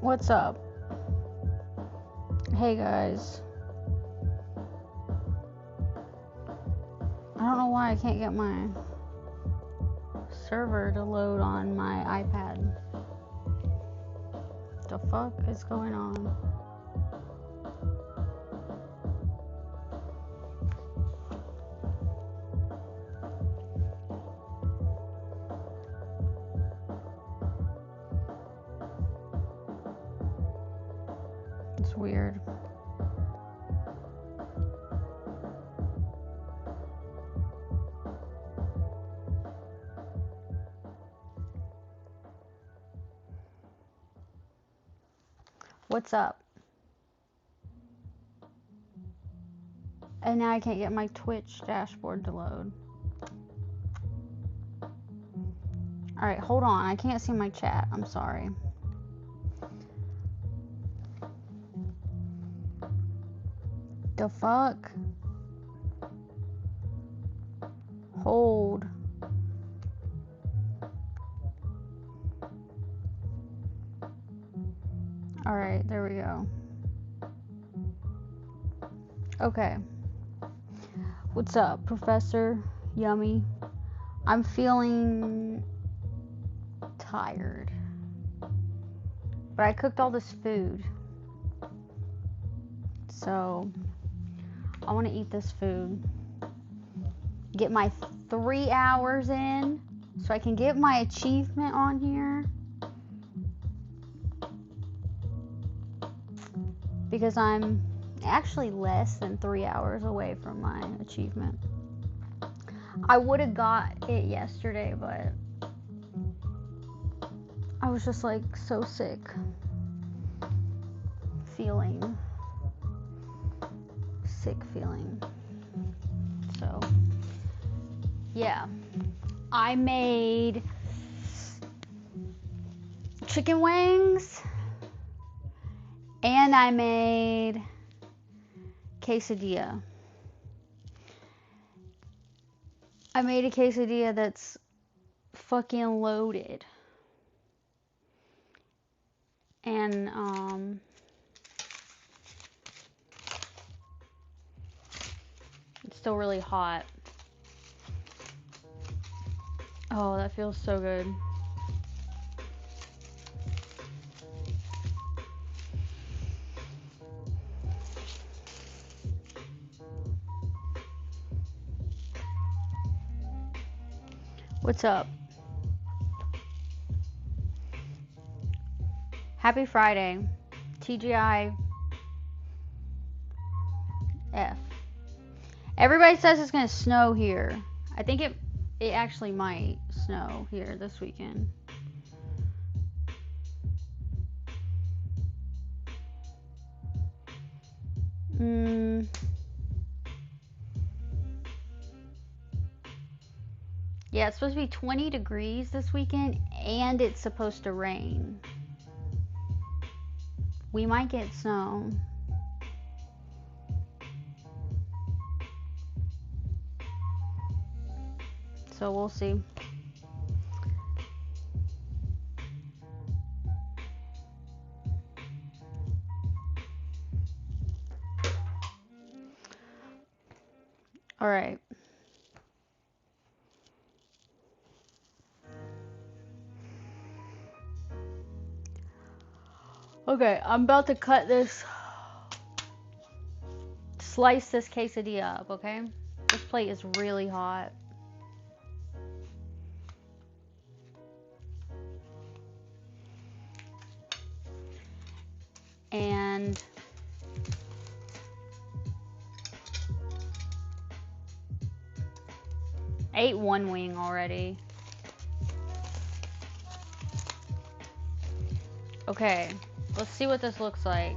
What's up? Hey guys. I don't know why I can't get my server to load on my iPad. The fuck is going on? It's weird. What's up? And now I can't get my Twitch dashboard to load. Alright, hold on. I can't see my chat. I'm sorry. The fuck? Hold. Alright, there we go. Okay. What's up, Professor Yummy? I'm feeling tired. But I cooked all this food. So, I want to eat this food. Get my 3 hours in so I can get my achievement on here. Because I'm actually less than 3 hours away from my achievement. I would have got it yesterday, but I was just like so sick. Sick feeling. So, yeah. I made chicken wings and I made quesadilla. I made a quesadilla that's fucking loaded. And, it's still really hot. Oh, that feels so good. What's up? Happy Friday. TGIF. Everybody says it's gonna snow here. I think it actually might snow here this weekend. Yeah, it's supposed to be 20 degrees this weekend, and it's supposed to rain. We might get snow. So we'll see. All right. Okay, I'm about to cut this, slice this quesadilla up, okay? This plate is really hot. And I ate one wing already. Okay, let's see what this looks like.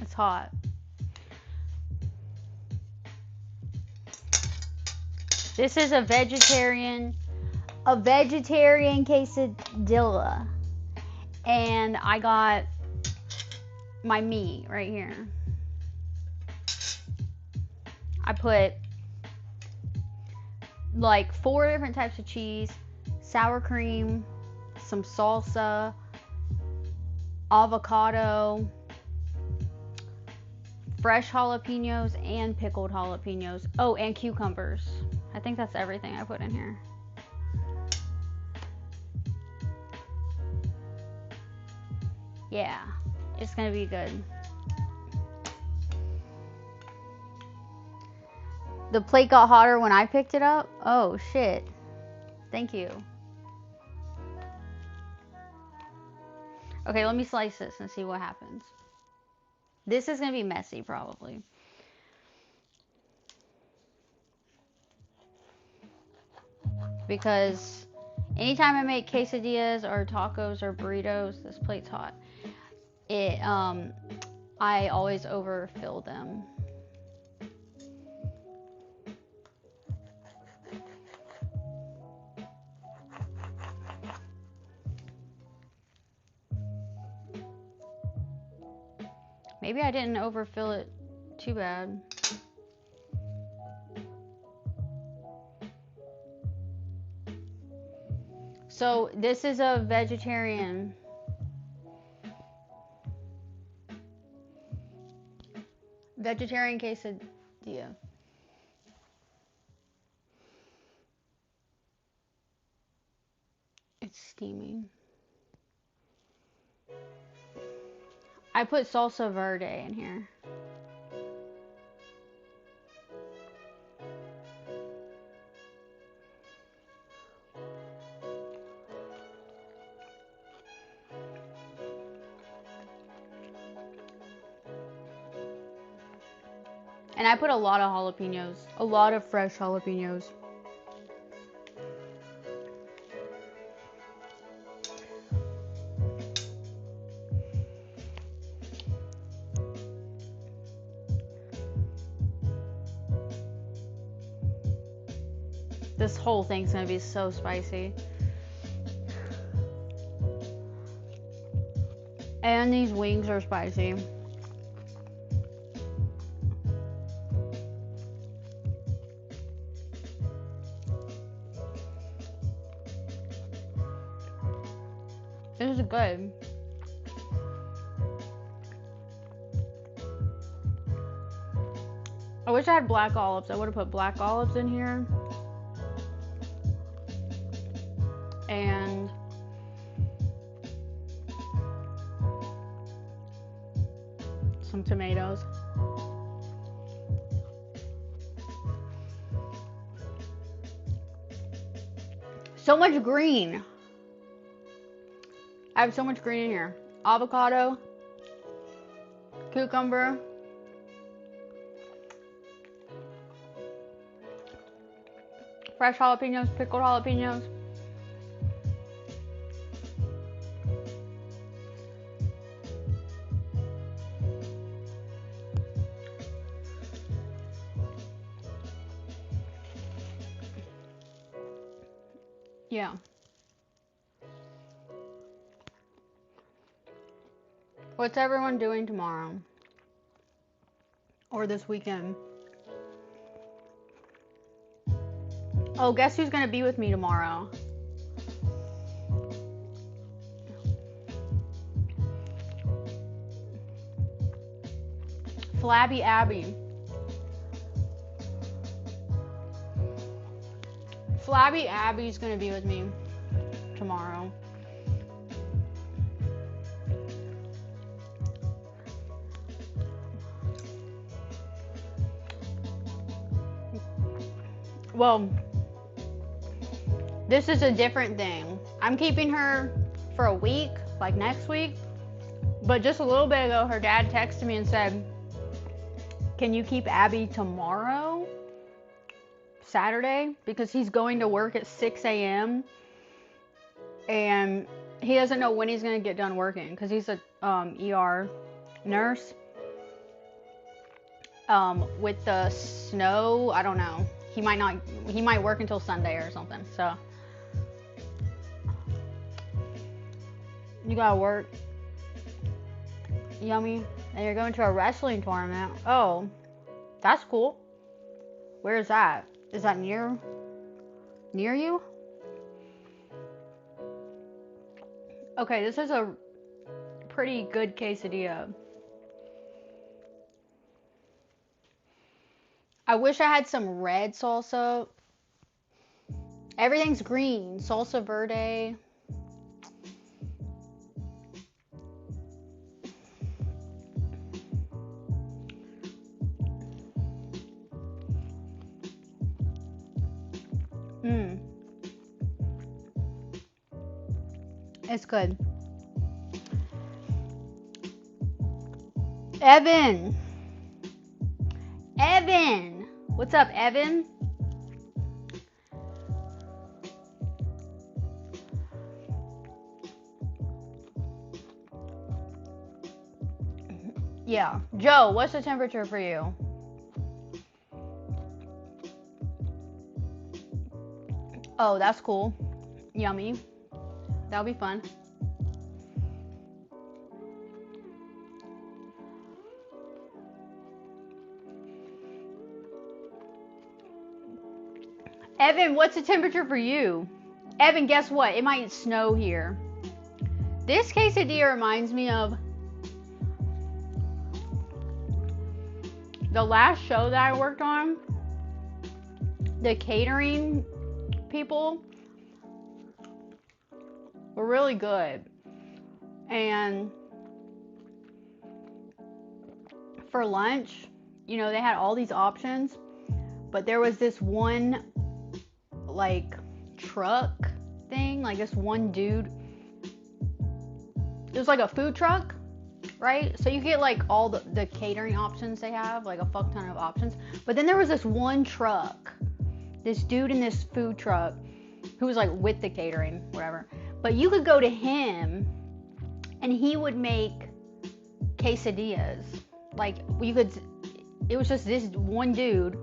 It's hot. This is a vegetarian quesadilla. And I got my meat right here. I put like 4 different types of cheese, sour cream, some salsa, avocado, fresh jalapenos, and pickled jalapenos. Oh, and cucumbers. I think that's everything I put in here. Yeah, it's gonna be good. The plate got hotter when I picked it up. Oh shit. Thank you. Okay, let me slice this and see what happens. This is gonna be messy probably. Because anytime I make quesadillas or tacos or burritos, this plate's hot. I always overfill them. Maybe I didn't overfill it too bad. So this is a vegetarian quesadilla. It's steaming. I put salsa verde in here. And I put a lot of jalapenos, a lot of fresh jalapenos. This whole thing's gonna be so spicy. And these wings are spicy. This is good. I wish I had black olives. I would have put black olives in here. And some tomatoes. So much green. I have so much green in here. Avocado, cucumber, fresh jalapenos, pickled jalapenos. Yeah. What's everyone doing tomorrow? Or this weekend? Oh, guess who's gonna be with me tomorrow? Flabby Abby. Flabby Abby's gonna be with me tomorrow. Well, this is a different thing. I'm keeping her for a week, like next week. But just a little bit ago, her dad texted me and said, "Can you keep Abby tomorrow, Saturday?" Because he's going to work at 6 a.m. and he doesn't know when he's going to get done working because he's a ER nurse. With the snow, I don't know. He might work until Sunday or something. So You gotta work. Yummy. And you're going to a wrestling tournament. Oh, that's cool. Where is that? Is that near you? Okay, this is a pretty good quesadilla. I wish I had some red salsa. Everything's green. Salsa verde. It's good. Evan! What's up, Evan? Yeah. Joe, what's the temperature for you? Oh, that's cool. Yummy. That'll be fun. Evan, what's the temperature for you? Evan, guess what? It might snow here. This quesadilla reminds me of the last show that I worked on. The catering people were really good. And for lunch, you know, they had all these options, but there was this one like truck thing, like this one dude. It was like a food truck, right? So you get like all the catering options they have, like a fuck ton of options. But then there was this one truck, this dude in this food truck who was like with the catering, whatever. But you could go to him and he would make quesadillas. Like you could, it was just this one dude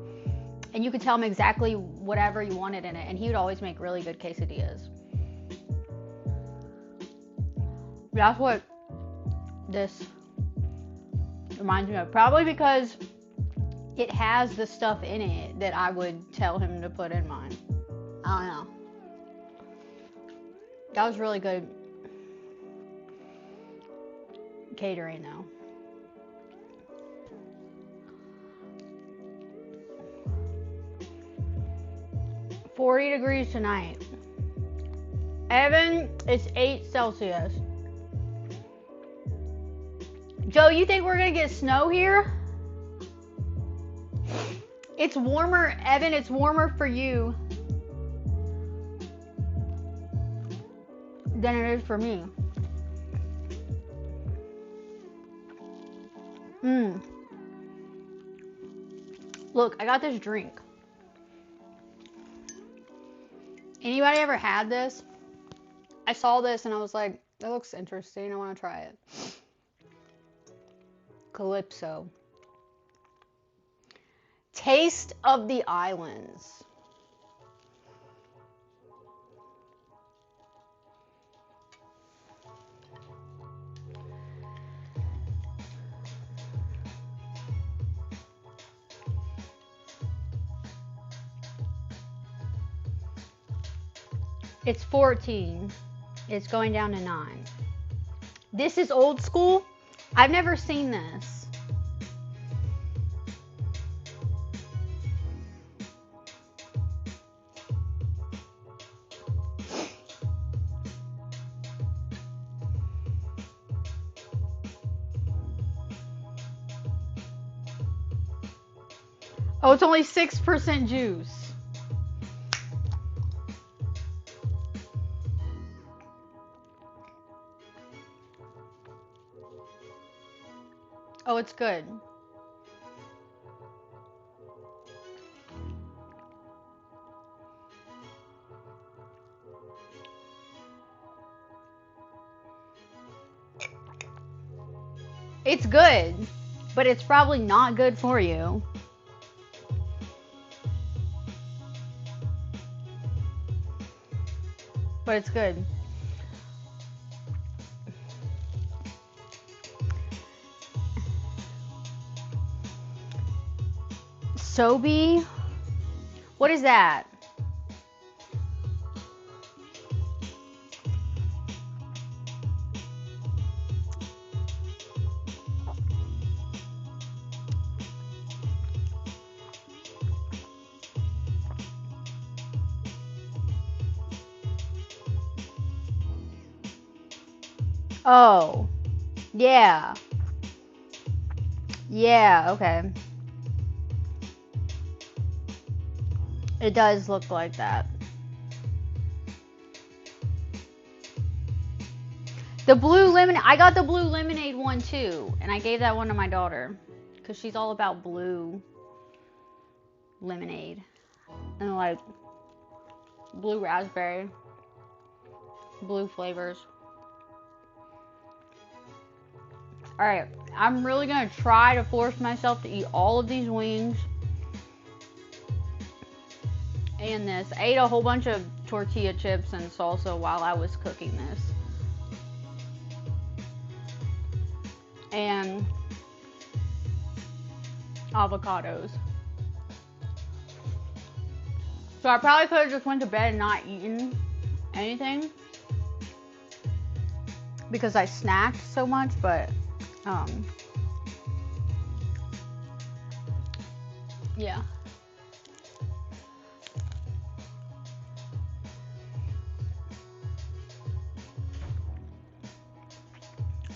and you could tell him exactly whatever you wanted in it. And he would always make really good quesadillas. That's what this reminds me of. Probably because it has the stuff in it that I would tell him to put in mine. I don't know. That was really good catering though. $40 degrees tonight. Evan, it's 8 Celsius. Joe, you think we're gonna get snow here? It's warmer, Evan, it's warmer for you than it is for me. Look, I got this drink. Anybody ever had this? I saw this and I was like, that looks interesting. I want to try it. Calypso. Taste of the Islands. It's 14. It's going down to 9. This is old school. I've never seen this. Oh, it's only 6% juice. Oh, it's good. It's good, but it's probably not good for you. But it's good. Sobe? What is that? Oh, yeah. Yeah, okay. It does look like that. The blue lemonade, I got the blue lemonade one too, and I gave that one to my daughter because she's all about blue lemonade and like blue raspberry, blue flavors. Alright, I'm really gonna try to force myself to eat all of these wings and this. I ate a whole bunch of tortilla chips and salsa while I was cooking this. And avocados. So I probably could have just went to bed and not eaten anything because I snacked so much, but yeah.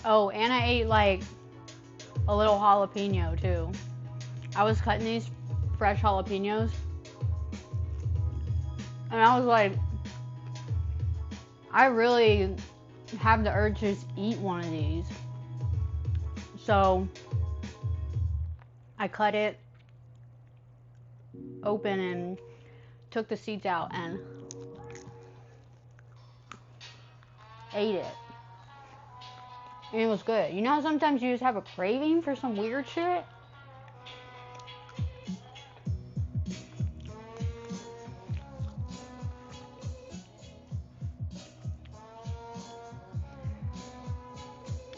Oh, and I ate like a little jalapeno too. I was cutting these fresh jalapenos and I was like, I really have the urge to just eat one of these. So I cut it open and took the seeds out and ate it. And it was good. You know how sometimes you just have a craving for some weird shit?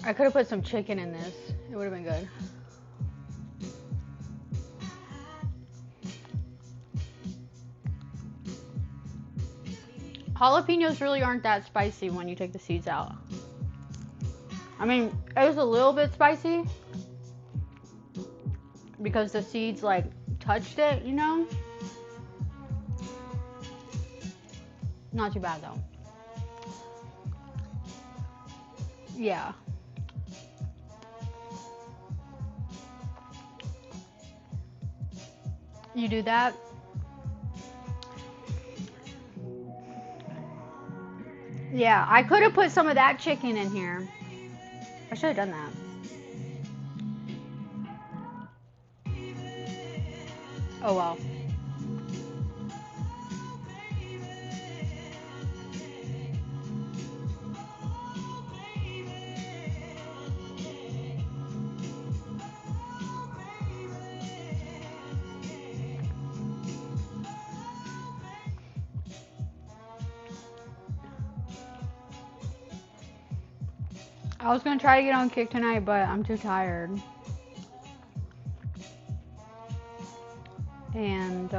I could have put some chicken in this. It would have been good. Jalapenos really aren't that spicy when you take the seeds out. I mean, it was a little bit spicy because the seeds like touched it, you know? Not too bad though. Yeah. You do that? Yeah, I could have put some of that chicken in here. I should have done that. Oh well. I was gonna try to get on Kick tonight, but I'm too tired. And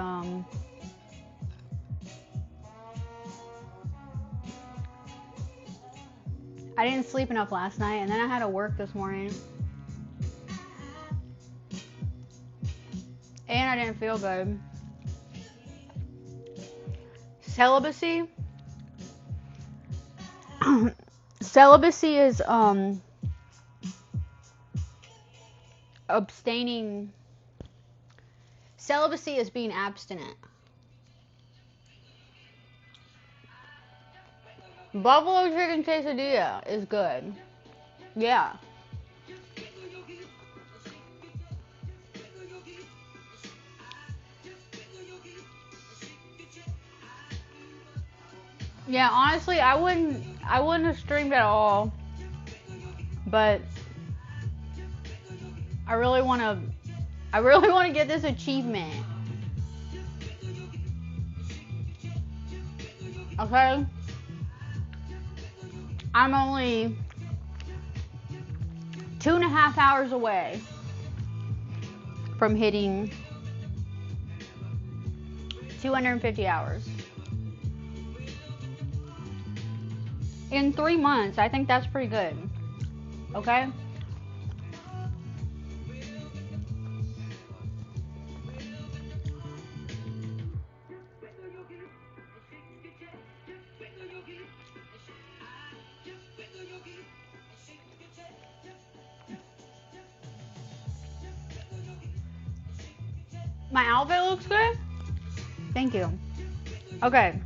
I didn't sleep enough last night, and then I had to work this morning. And I didn't feel good. Celibacy? Celibacy is abstaining. Celibacy is being abstinent. Buffalo chicken quesadilla is good. Yeah. Yeah, honestly, I wouldn't have streamed at all. But I really want to get this achievement. Okay? I'm only 2.5 hours away from hitting 250 hours. In 3 months, I think that's pretty good. Okay? My outfit looks good? Thank you. Okay.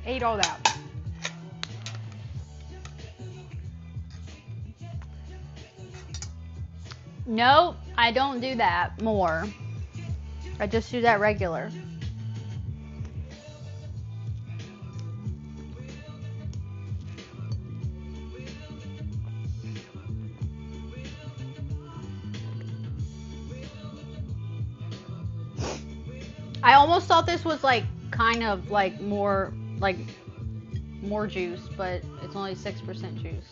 Ate all that. No, I don't do that more. I just do that regular. I almost thought this was like kind of like more juice, but it's only 6% juice.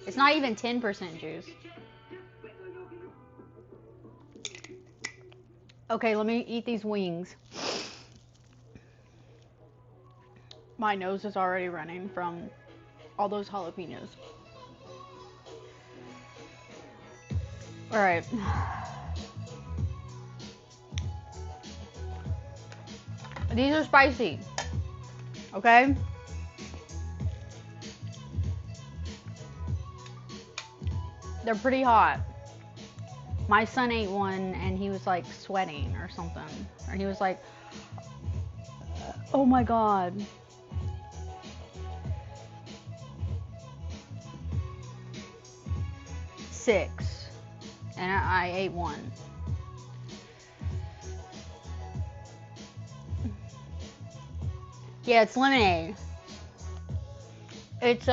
It's not even 10% juice. Okay, let me eat these wings. My nose is already running from all those jalapenos. All right. These are spicy. Okay? They're pretty hot. My son ate one and he was like sweating or something. And he was like, oh my God. Six. And I ate one. Yeah, it's lemonade. It's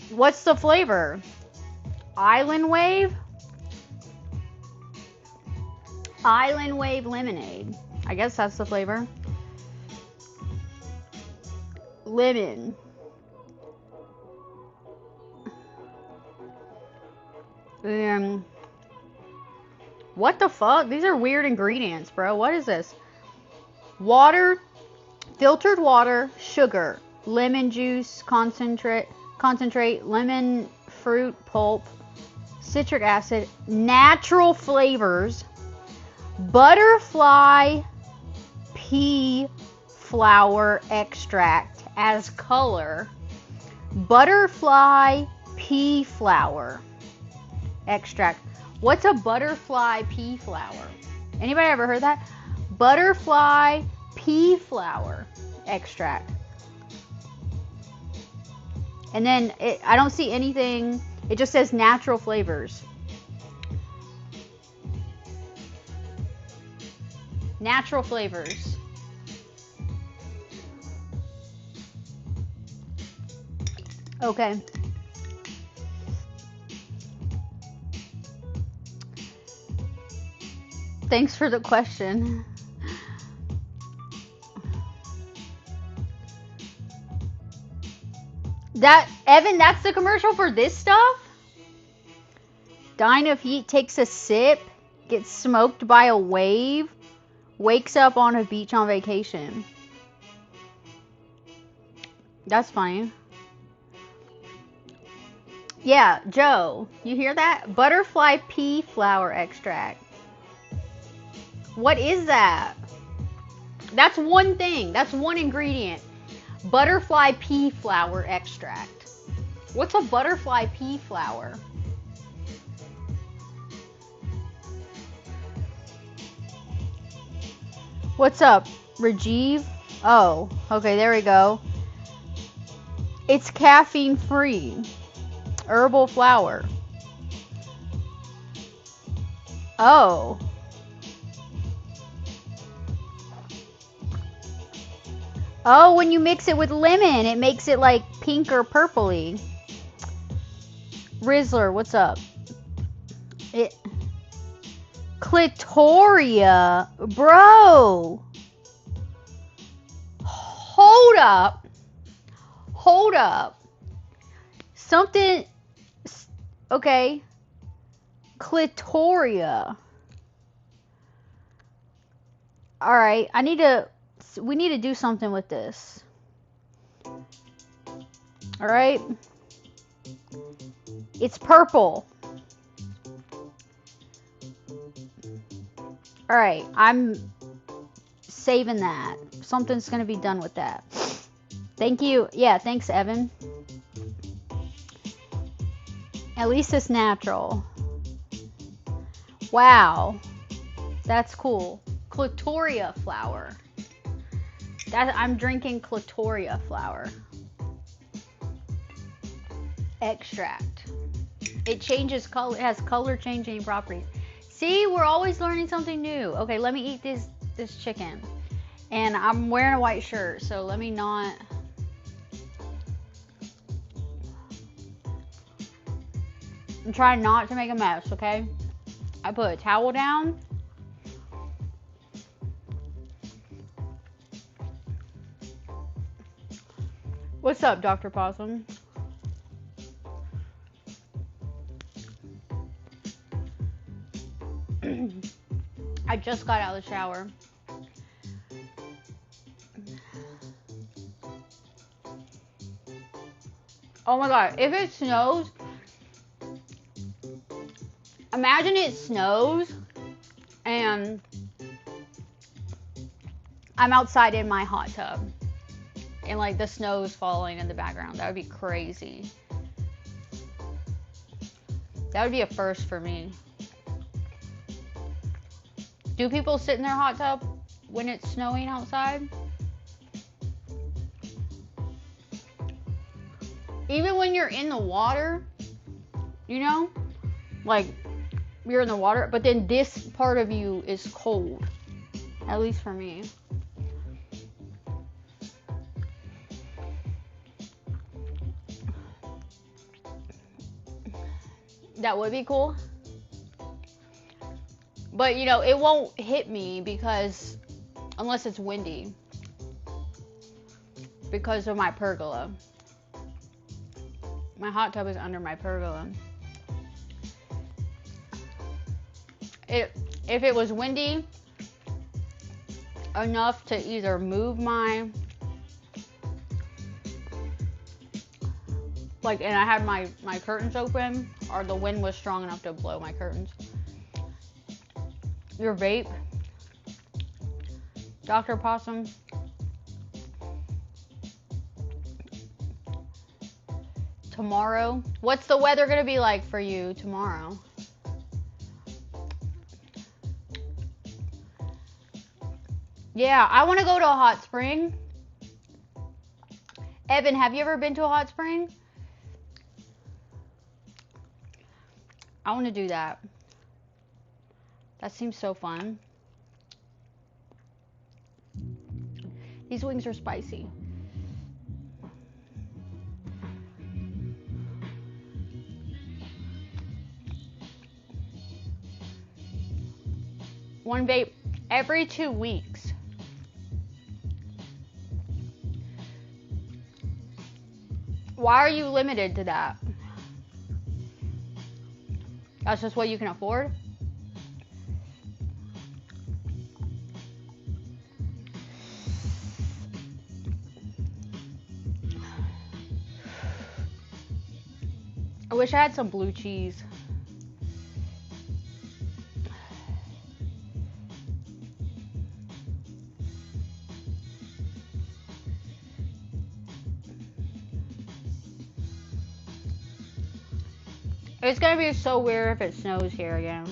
what's the flavor? Island Wave? Island Wave lemonade. I guess that's the flavor. Lemon. What the fuck? These are weird ingredients, bro. What is this? Water, filtered water, sugar, lemon juice, concentrate, lemon fruit pulp, citric acid, natural flavors, butterfly pea flower extract as color, butterfly pea flower extract. What's a butterfly pea flower? Anybody ever heard that? Butterfly pea flower extract. And then I don't see anything. It just says natural flavors. Natural flavors. Okay. Thanks for the question. Evan, that's the commercial for this stuff? Dying of heat, takes a sip, gets smoked by a wave, wakes up on a beach on vacation. That's funny. Yeah, Joe, you hear that? Butterfly pea flower extract. What is that? That's one thing. That's one ingredient. Butterfly pea flower extract. What's a butterfly pea flower? What's up, Rajiv? Oh, okay, there we go. It's caffeine free. Herbal flower. Oh. Oh, when you mix it with lemon, it makes it like pink or purpley. Rizzler, what's up? Clitoria. Bro. Hold up. Hold up. Something. Okay. Clitoria. All right, we need to do something with this. All right. It's purple. All right, I'm saving that. Something's going to be done with that. Thank you. Yeah, thanks, Evan. At least it's natural. Wow. That's cool. Clitoria flower. I'm drinking Clitoria flower. Extract. It changes color. It has color changing properties. See, we're always learning something new. Okay, let me eat this chicken. And I'm wearing a white shirt, so let me not. I'm trying not to make a mess, okay? I put a towel down. What's up, Dr. Possum? I just got out of the shower. Oh my god, if it snows, imagine it snows and I'm outside in my hot tub and like the snow's falling in the background. That would be crazy. That would be a first for me. Do people sit in their hot tub when it's snowing outside? Even when you're in the water, you know, like you're in the water, but then this part of you is cold, at least for me. That would be cool. But, you know, it won't hit me because, unless it's windy, because of my pergola. My hot tub is under my pergola. If it was windy enough to either move my, like, and I had my curtains open, or the wind was strong enough to blow my curtains. Your vape, Dr. Possum. Tomorrow, what's the weather gonna be like for you tomorrow? Yeah, I want to go to a hot spring. Evan, have you ever been to a hot spring? I want to do that. That seems so fun. These wings are spicy. One vape every 2 weeks. Why are you limited to that? That's just what you can afford? I wish I had some blue cheese. It's gonna be so weird if it snows here again.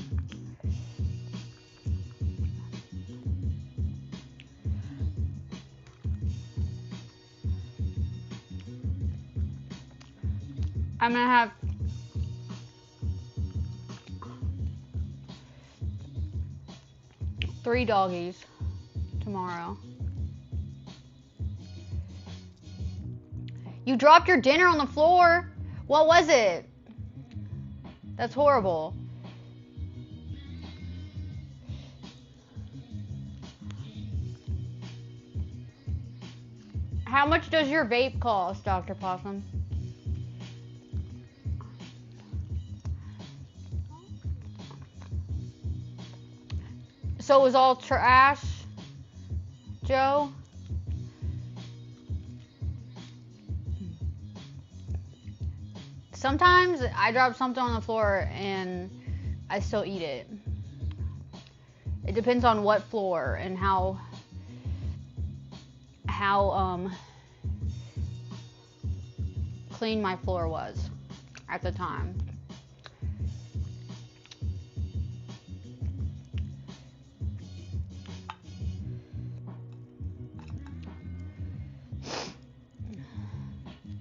I'm gonna have three doggies tomorrow. You dropped your dinner on the floor. What was it? That's horrible. How much does your vape cost, Dr. Possum? So it was all trash, Joe? Sometimes I drop something on the floor and I still eat it. It depends on what floor and how clean my floor was at the time.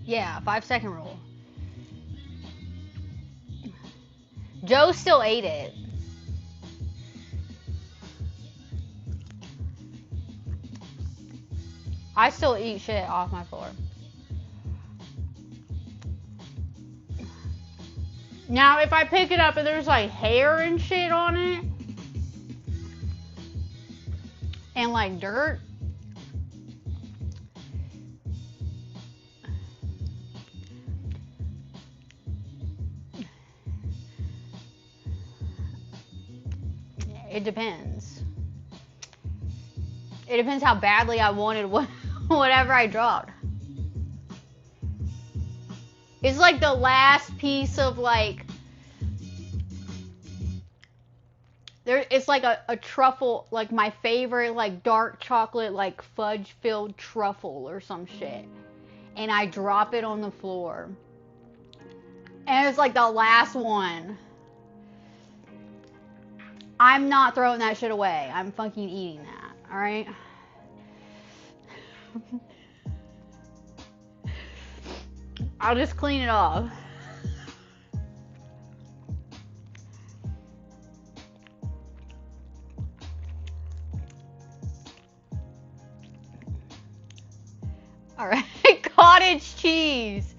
Yeah, 5-second rule. Joe still ate it. I still eat shit off my floor. Now, if I pick it up and there's like hair and shit on it, and like dirt, it depends. It depends how badly I wanted whatever I dropped. It's like the last piece of like, it's like a truffle, like my favorite like dark chocolate like fudge filled truffle or some shit. And I drop it on the floor. And it's like the last one. I'm not throwing that shit away. I'm fucking eating that. Alright? I'll just clean it off. Alright. Cottage cheese.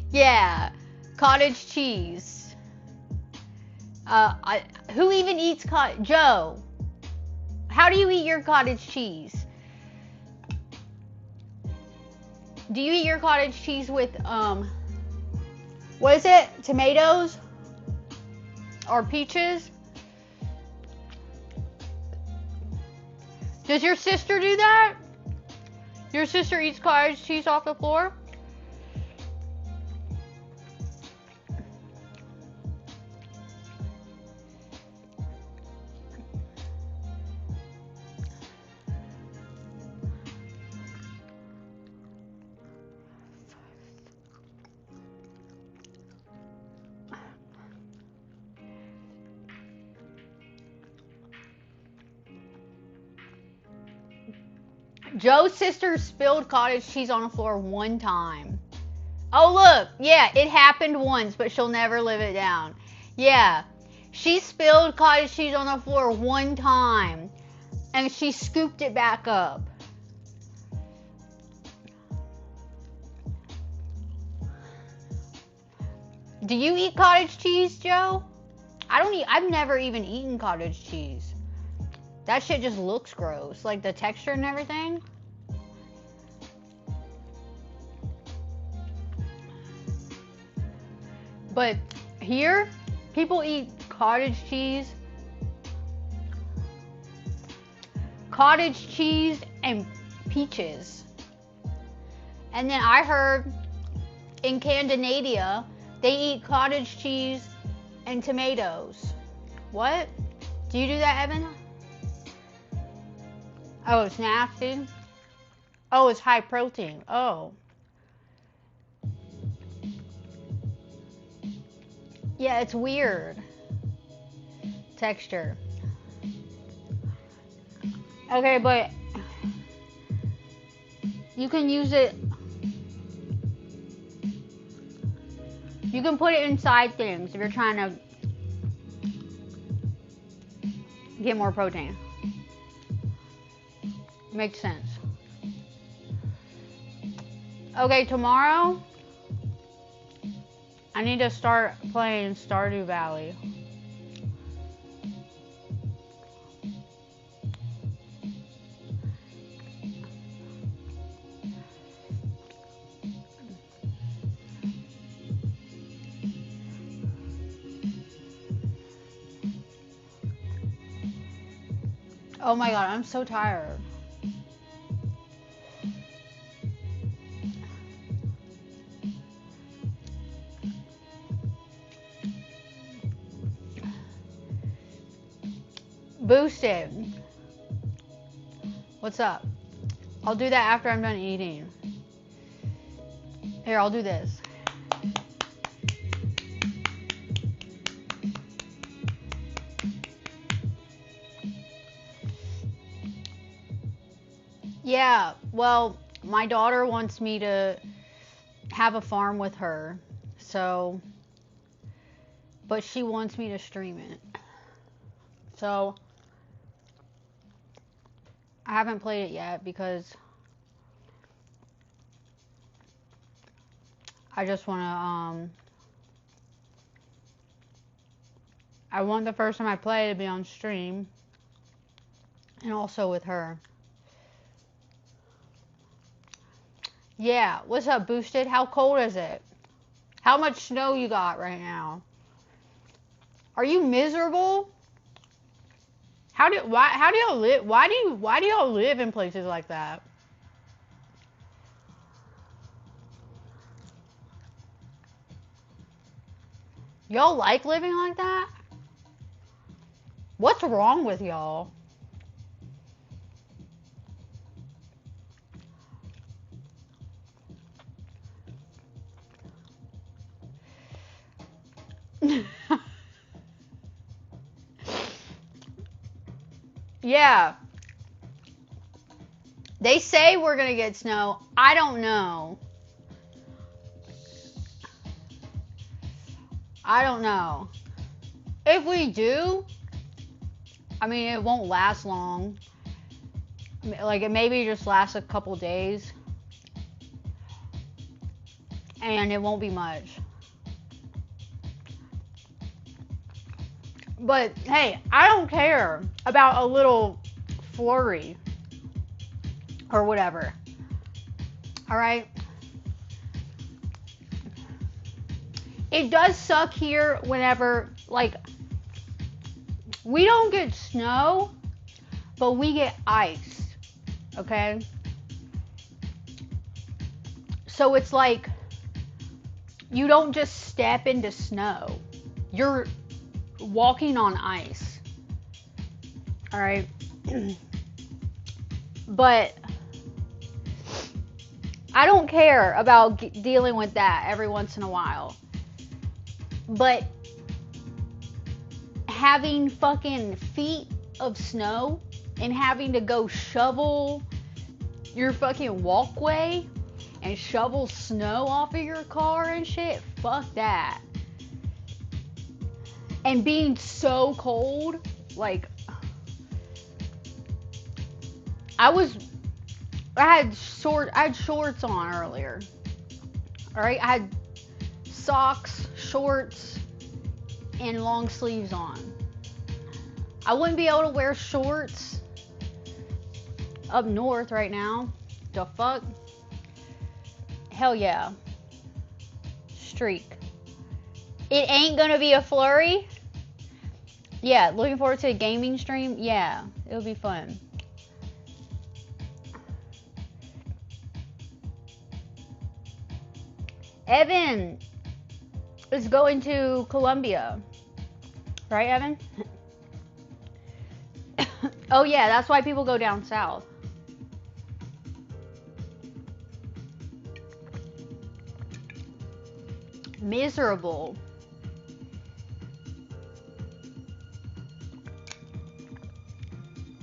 Yeah. Cottage cheese. Who even eats Joe, how do you eat your cottage cheese? Do you eat your cottage cheese with, what is it? Tomatoes? Or peaches? Does your sister do that? Your sister eats cottage cheese off the floor? Joe's sister spilled cottage cheese on the floor one time. Oh, look. Yeah, it happened once, but she'll never live it down. Yeah. She spilled cottage cheese on the floor one time, and she scooped it back up. Do you eat cottage cheese, Joe? I've never even eaten cottage cheese. That shit just looks gross. Like the texture and everything. But here, people eat cottage cheese and peaches. And then I heard in Scandinavia, they eat cottage cheese and tomatoes. What? Do you do that, Evan? Oh, it's nasty? Oh, it's high protein. Oh. Yeah, it's weird. Texture. Okay, but you can use it. You can put it inside things if you're trying to get more protein. Makes sense. Okay, tomorrow I need to start playing Stardew Valley. Oh my god, I'm so tired. Boosted. What's up? I'll do that after I'm done eating. Here, I'll do this. Yeah, well, my daughter wants me to have a farm with her, so, but she wants me to stream it. So, I haven't played it yet because I just want to, I want the first time I play to be on stream and also with her. Yeah, what's up, Boosted? How cold is it? How much snow you got right now? Are you miserable? How do y'all live? Why do y'all live in places like that? Y'all like living like that? What's wrong with y'all? Yeah. They say we're gonna get snow. I don't know. I don't know. If we do, I mean, it won't last long. Like, it maybe just lasts a couple days. And it won't be much. But, hey, I don't care about a little flurry. Or whatever. Alright? It does suck here whenever, like, we don't get snow, but we get ice. Okay? So it's like, you don't just step into snow. You're walking on ice. Alright? But I don't care about dealing with that every once in a while. But having fucking feet of snow and having to go shovel your fucking walkway and shovel snow off of your car and shit, fuck that. And being so cold, like, I had shorts on earlier. Alright, I had socks, shorts, and long sleeves on. I wouldn't be able to wear shorts up north right now. The fuck? Hell yeah. Streak. It ain't gonna be a flurry? Yeah, looking forward to a gaming stream? Yeah, it'll be fun. Evan is going to Colombia. Right, Evan? Oh yeah, that's why people go down south. Miserable.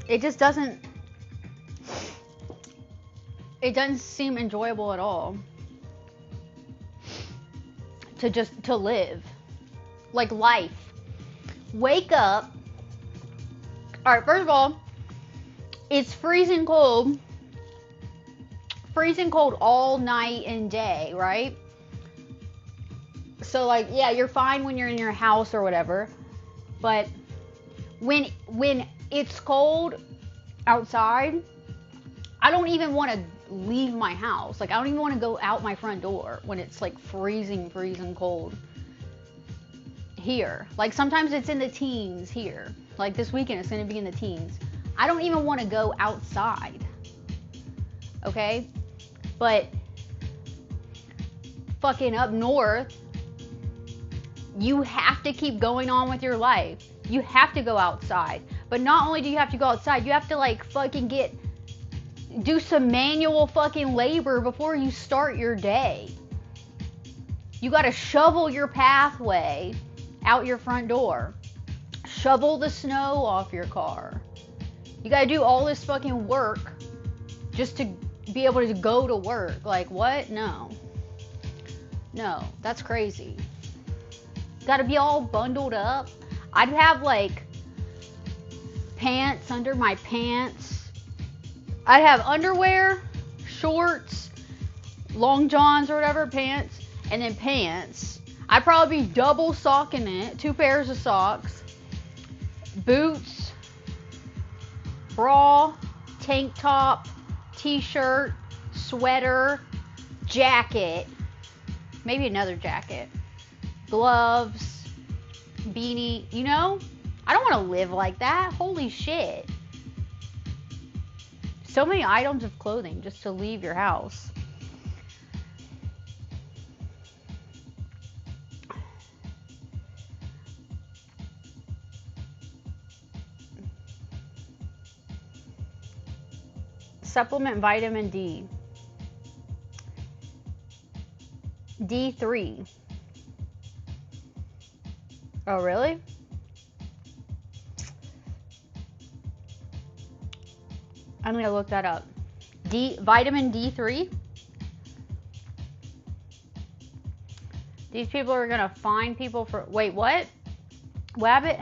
It just doesn't seem enjoyable at all. To live. Like life. Wake up. Alright, first of all, it's freezing cold. Freezing cold all night and day, right? So like, yeah, you're fine when you're in your house or whatever. But when it's cold outside, I don't even want to leave my house. Like, I don't even want to go out my front door when it's like freezing cold here. Like, sometimes it's in the teens here. Like, this weekend it's going to be in the teens. I don't even want to go outside. Okay? But fucking up north, you have to keep going on with your life. You have to go outside. But not only do you have to go outside, you have to like fucking do some manual fucking labor before you start your day. You gotta shovel your pathway out your front door. Shovel the snow off your car. You gotta do all this fucking work just to be able to go to work. Like, what? No. No, that's crazy. Gotta be all bundled up. I'd have like pants under my pants. I'd have underwear, shorts, long johns or whatever, pants, and then pants. I'd probably be double socking it, 2 pairs of socks, boots, bra, tank top, t-shirt, sweater, jacket, maybe another jacket, gloves, beanie, you know? I don't want to live like that. Holy shit. So many items of clothing just to leave your house. Supplement vitamin D. D3. Oh, really? I'm gonna look that up. Vitamin D3. These people are gonna fine people for. Wait, what? Wabbit?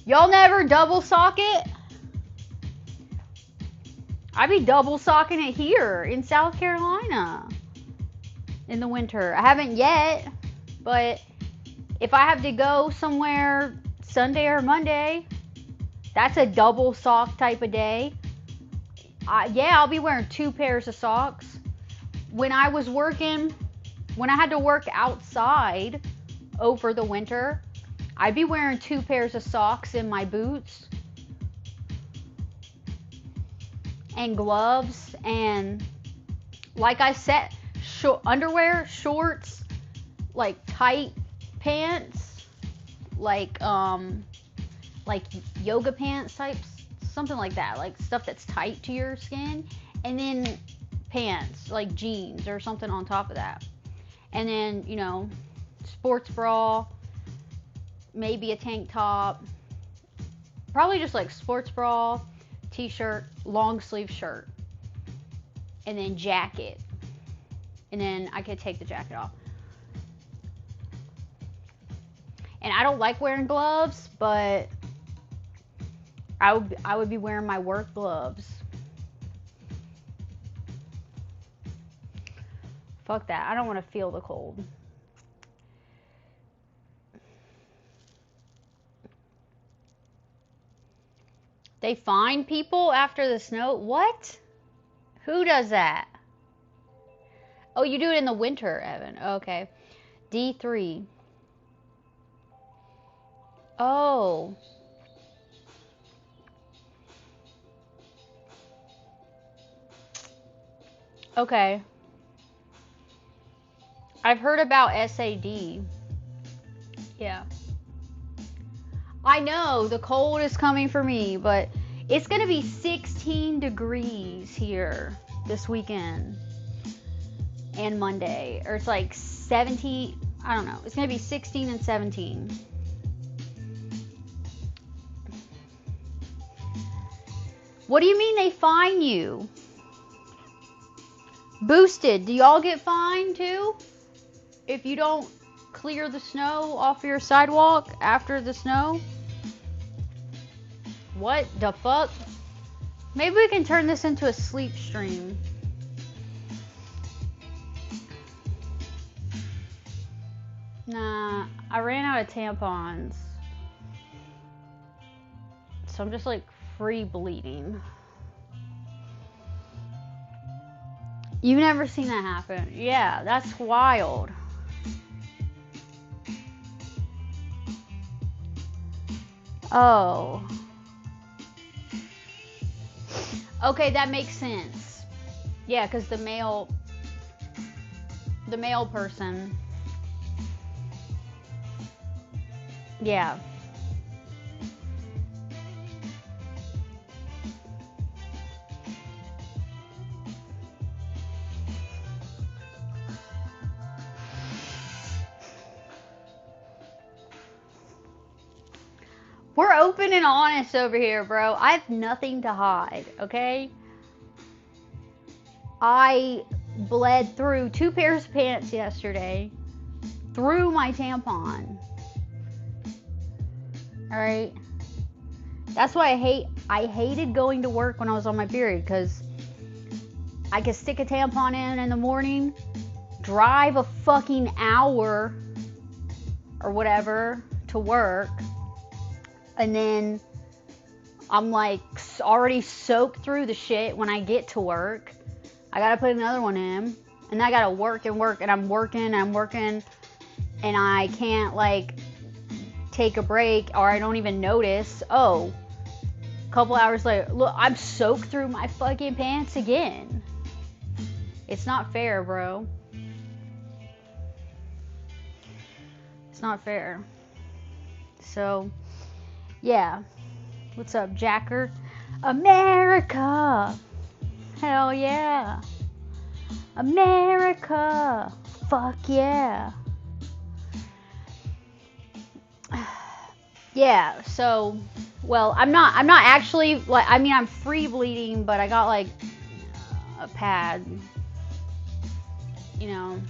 Y'all never double sock it? I'd be double socking it here in South Carolina in the winter. I haven't yet, but if I have to go somewhere Sunday or Monday, that's a double sock type of day. Yeah, I'll be wearing 2 pairs of socks. When I had to work outside over the winter, I'd be wearing 2 pairs of socks in my boots and gloves and, like I said, underwear, shorts, like tight pants, like yoga pants types, something like that, like stuff that's tight to your skin, and then pants, like jeans or something on top of that, and then, you know, sports bra, maybe a tank top, probably just like sports bra, t-shirt, long sleeve shirt, and then jacket, and then I could take the jacket off. And I don't like wearing gloves, but I would be wearing my work gloves. Fuck that. I don't want to feel the cold. They fine people after the snow? What? Who does that? Oh, you do it in the winter, Evan. Okay. D3. Oh. Okay. I've heard about SAD. Yeah. I know the cold is coming for me, but it's going to be 16 degrees here this weekend and Monday. Or it's like 17, I don't know. It's going to be 16 and 17. What do you mean they fine you? Boosted. Do y'all get fined too? If you don't clear the snow off your sidewalk after the snow? What the fuck? Maybe we can turn this into a sleep stream. Nah, I ran out of tampons. So I'm just like free bleeding. You've never seen that happen? Yeah, that's wild. Oh. Okay, that makes sense. Yeah, because the male person. Yeah. We're open and honest over here, bro. I have nothing to hide, okay? I bled through 2 pairs of pants yesterday, through my tampon. Alright? That's why I hated going to work when I was on my period, because I could stick a tampon in the morning, drive a fucking hour or whatever to work, and then I'm like already soaked through the shit when I get to work. I gotta put another one in, and I gotta work, and I'm working, and I can't like take a break, or I don't even notice. Oh, a couple hours later, look, I'm soaked through my fucking pants again. It's not fair, bro. It's not fair. So, yeah. What's up, Jacker? America! Hell yeah! America! Fuck yeah! Yeah, so, well, I'm not actually, like, I mean, I'm free bleeding, but I got, like, a pad. You know.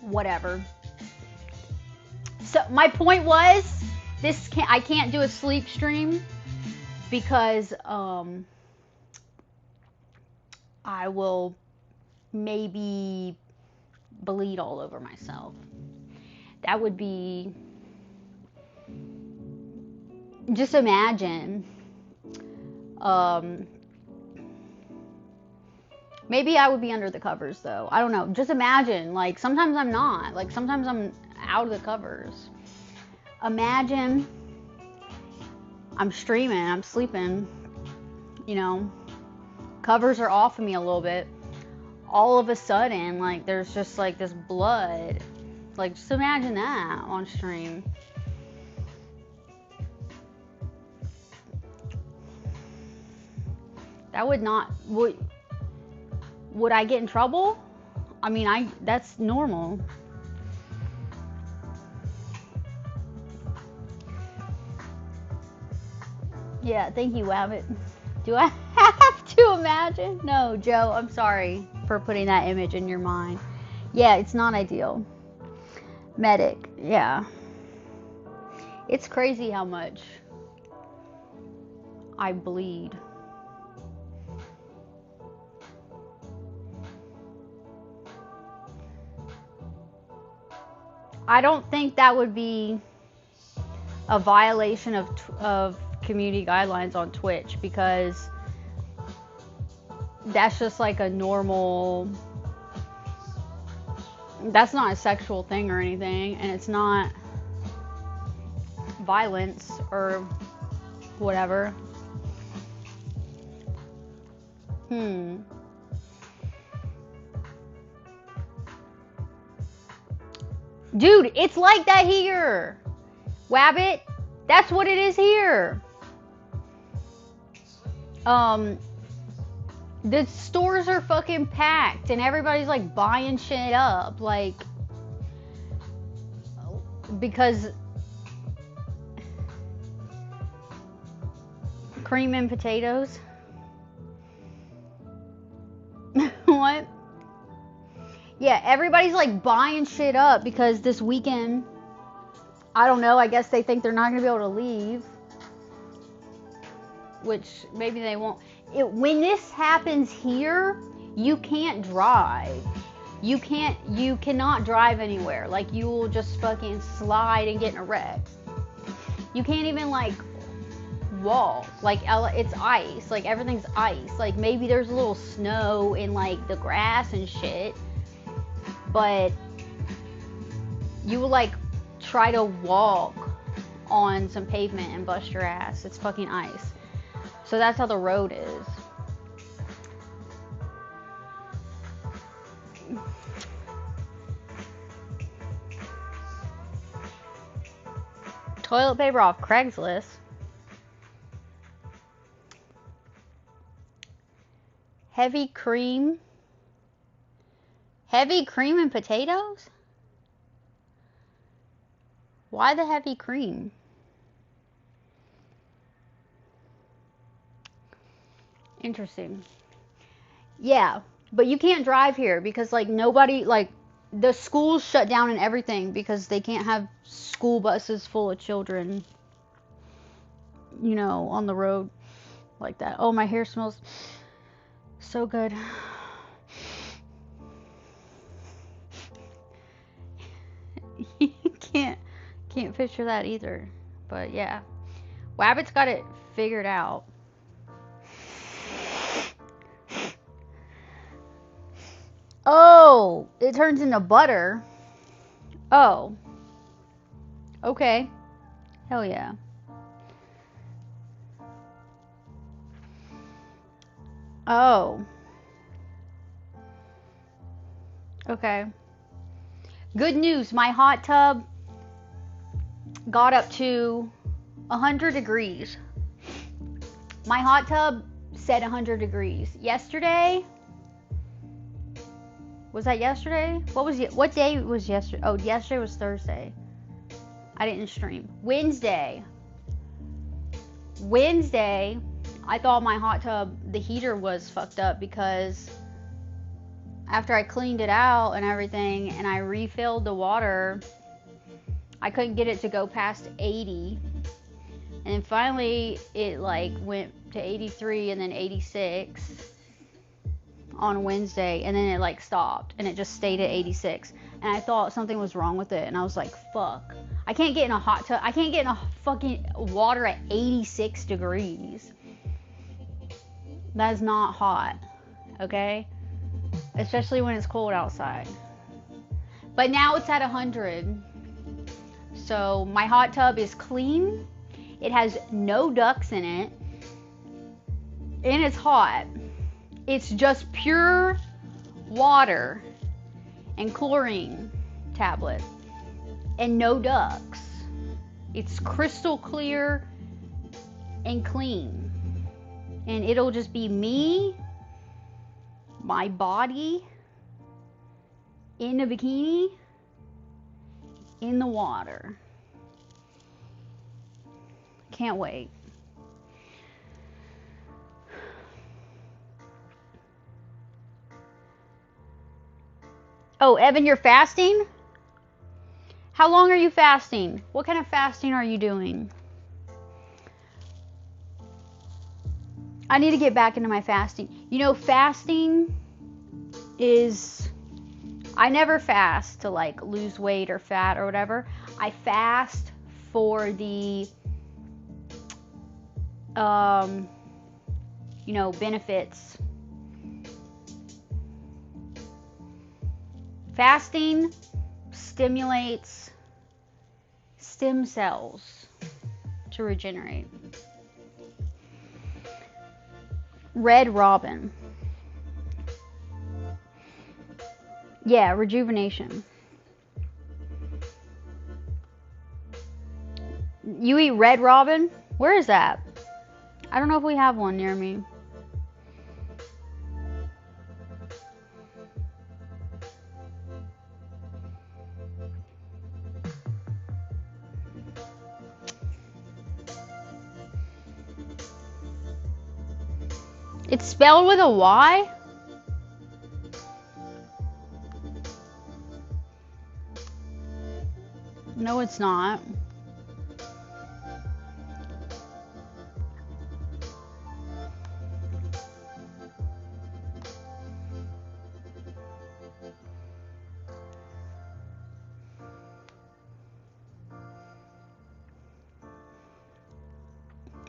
Whatever. So my point was, I can't do a sleep stream because I will maybe bleed all over myself. That would be, just imagine. Maybe I would be under the covers though. I don't know. Just imagine, like, sometimes I'm not. Like, sometimes I'm out of the covers. Imagine I'm streaming, I'm sleeping, you know, covers are off of me a little bit. All of a sudden, like, there's just like this blood. Like, just imagine that on stream. That would not, would I get in trouble? I mean, that's normal. Yeah, thank you, Wabbit. Do I have to imagine? No, Joe, I'm sorry for putting that image in your mind. Yeah, it's not ideal. Medic, yeah. It's crazy how much I bleed. I don't think that would be a violation of community guidelines on Twitch, because that's just like a normal, that's not a sexual thing or anything, and it's not violence or whatever. Dude, it's like that here. Wabbit, that's what it is here. The stores are fucking packed and everybody's like buying shit up, like, because cream and potatoes. What? Yeah, everybody's like buying shit up because this weekend, I don't know, I guess they think they're not going to be able to leave. Which maybe they won't. When this happens here, you can't drive. You cannot drive anywhere. Like, you will just fucking slide and get in a wreck. You can't even like walk. Like, it's ice. Like, everything's ice. Like, maybe there's a little snow in like the grass and shit. But you will like try to walk on some pavement and bust your ass. It's fucking ice. So that's how the road is. Toilet paper off Craigslist. Heavy cream. Heavy cream and potatoes? Why the heavy cream? Interesting. Yeah, but you can't drive here because like nobody, like the schools shut down and everything because they can't have school buses full of children, you know, on the road like that. Oh, my hair smells so good. You can't picture that either. But yeah, Wabbit's got it figured out. Oh, it turns into butter. Oh. Okay. Hell yeah. Oh. Okay. Good news, my hot tub got up to 100 degrees. My hot tub said 100 degrees. Yesterday, was that yesterday? What day was yesterday? Oh, yesterday was Thursday. I didn't stream. Wednesday, I thought my hot tub, the heater was fucked up because after I cleaned it out and everything and I refilled the water, I couldn't get it to go past 80. And then finally it like went to 83 and then 86 on Wednesday, and then it like stopped and it just stayed at 86. And I thought something was wrong with it, and I was like, fuck. I can't get in a hot tub. I can't get in a fucking water at 86 degrees. That is not hot, okay? Especially when it's cold outside. But now it's at 100. So my hot tub is clean. It has no ducks in it. And it's hot. It's just pure water and chlorine tablet and no ducks. It's crystal clear and clean. And it'll just be me, my body, in a bikini, in the water. Can't wait. Oh, Evan, you're fasting? How long are you fasting? What kind of fasting are you doing? I need to get back into my fasting. You know, fasting is... I never fast to like lose weight or fat or whatever. I fast for the, you know, benefits. Fasting stimulates stem cells to regenerate. Red Robin. Yeah, rejuvenation. You eat Red Robin? Where is that? I don't know if we have one near me. It's spelled with a Y? No, it's not.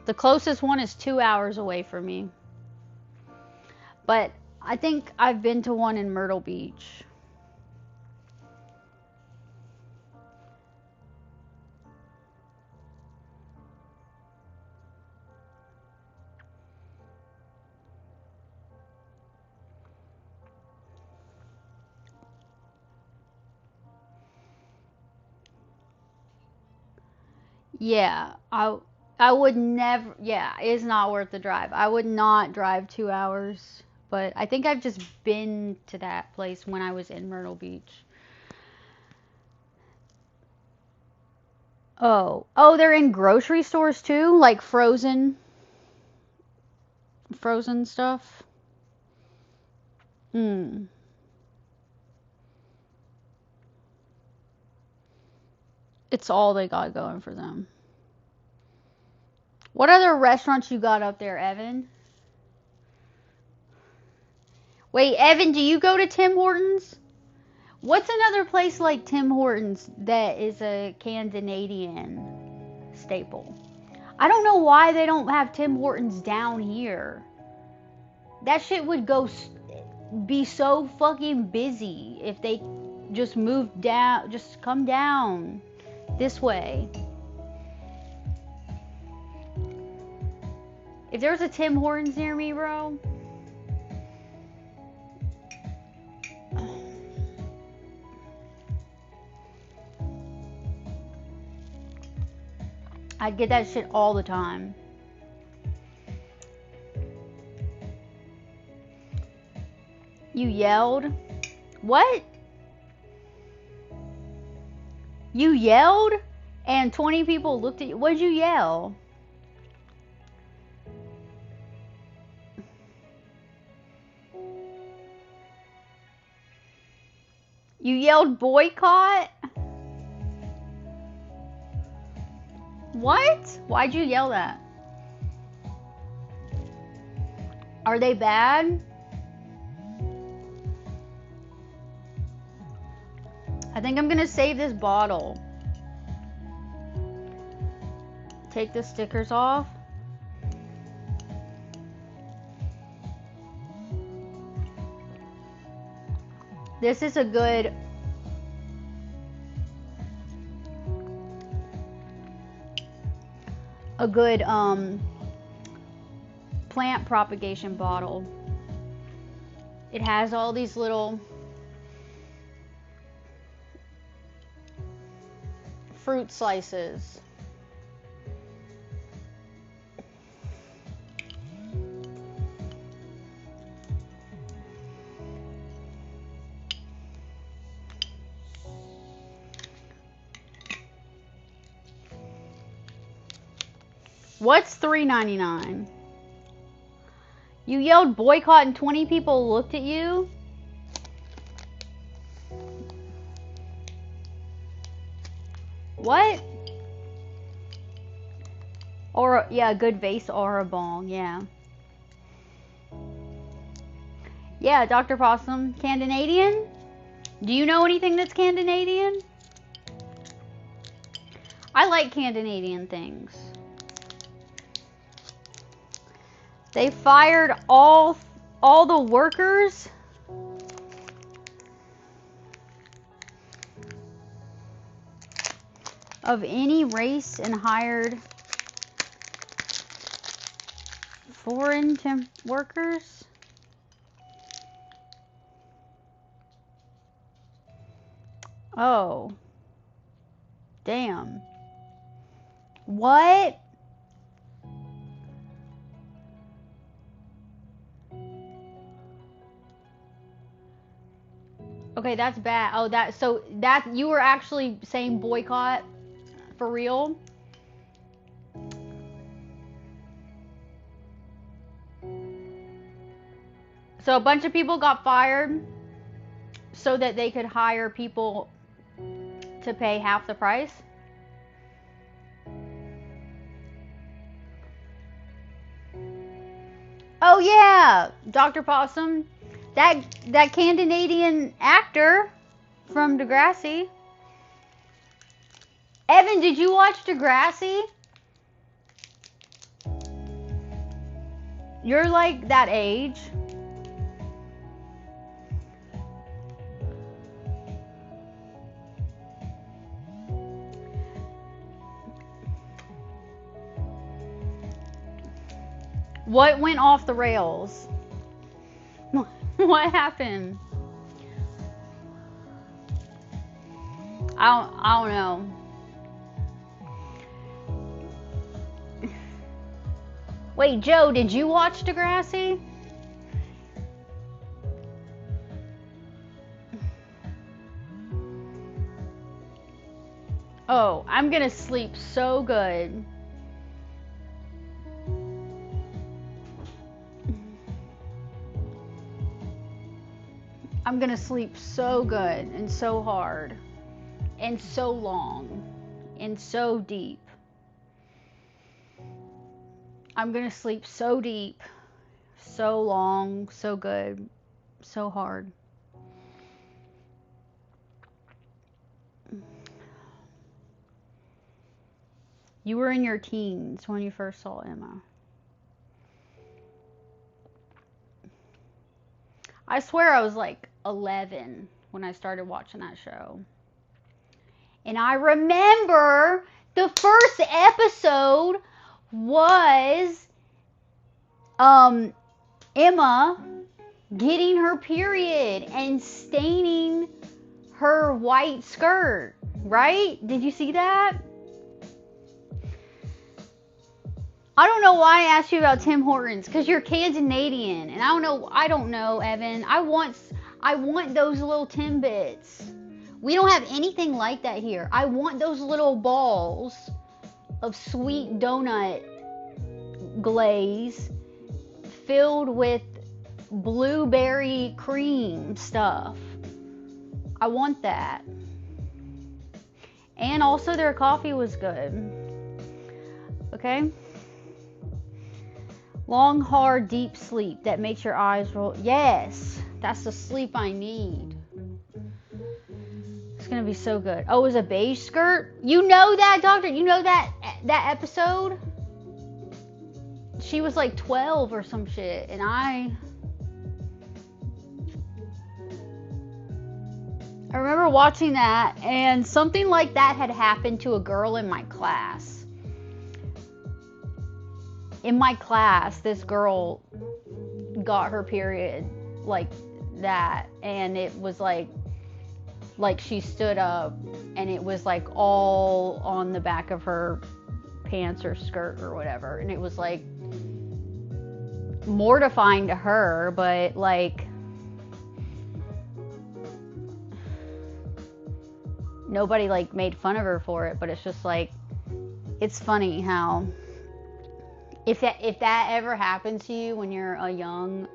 The closest one is 2 hours away from me. But I think I've been to one in Myrtle Beach. Yeah, I would never. Yeah, it's not worth the drive. I would not drive 2 hours. But I think I've just been to that place when I was in Myrtle Beach. Oh, they're in grocery stores too, like frozen stuff. Hmm. It's all they got going for them. What other restaurants you got up there, Evan? Wait, Evan, do you go to Tim Hortons? What's another place like Tim Hortons that is a Canadian staple? I don't know why they don't have Tim Hortons down here. That shit would be so fucking busy if they just moved down, just come down this way. If there's a Tim Hortons near me, bro, I'd get that shit all the time. You yelled? What? You yelled and 20 people looked at you? What'd you yell? You yelled boycott? What? Why'd you yell that? Are they bad? I think I'm gonna save this bottle. Take the stickers off. This is a good plant propagation bottle. It has all these little fruit slices. What's $3.99? You yelled boycott and 20 people looked at you? What? Or, yeah, good vase or a bong, yeah. Yeah, Dr. Possum, Canadian? Do you know anything that's Canadian? I like Canadian things. They fired all the workers of any race and hired foreign temp workers. Oh. Damn. What? Okay, that's bad. Oh, so you were actually saying boycott for real? So a bunch of people got fired so that they could hire people to pay half the price? Oh yeah, Dr. Possum. That Canadian actor from Degrassi. Evan, did you watch Degrassi? You're like that age. What went off the rails? What happened? I don't know. Wait, Joe, did you watch Degrassi? Oh, I'm gonna sleep so good. I'm gonna sleep so good and so hard and so long and so deep. I'm gonna sleep so deep, so long, so good, so hard. You were in your teens when you first saw Emma. I swear I was like 11 when I started watching that show. And I remember the first episode was Emma getting her period and staining her white skirt, right? Did you see that? I don't know why I asked you about Tim Hortons, because you're Canadian, and I don't know, Evan. I want those little Timbits. We don't have anything like that here. I want those little balls of sweet donut glaze filled with blueberry cream stuff. I want that. And also their coffee was good. Okay? Long, hard, deep sleep that makes your eyes roll. Yes, that's the sleep I need. It's gonna be so good. Oh, it was a beige skirt? You know that, doctor? You know that episode? She was like 12 or some shit, and I remember watching that, and something like that had happened to a girl in my class. In my class, this girl got her period like that, and it was like she stood up, and it was like all on the back of her pants or skirt or whatever, and it was like mortifying to her, but like nobody like made fun of her for it. But it's just like, it's funny how if that ever happens to you when you're a young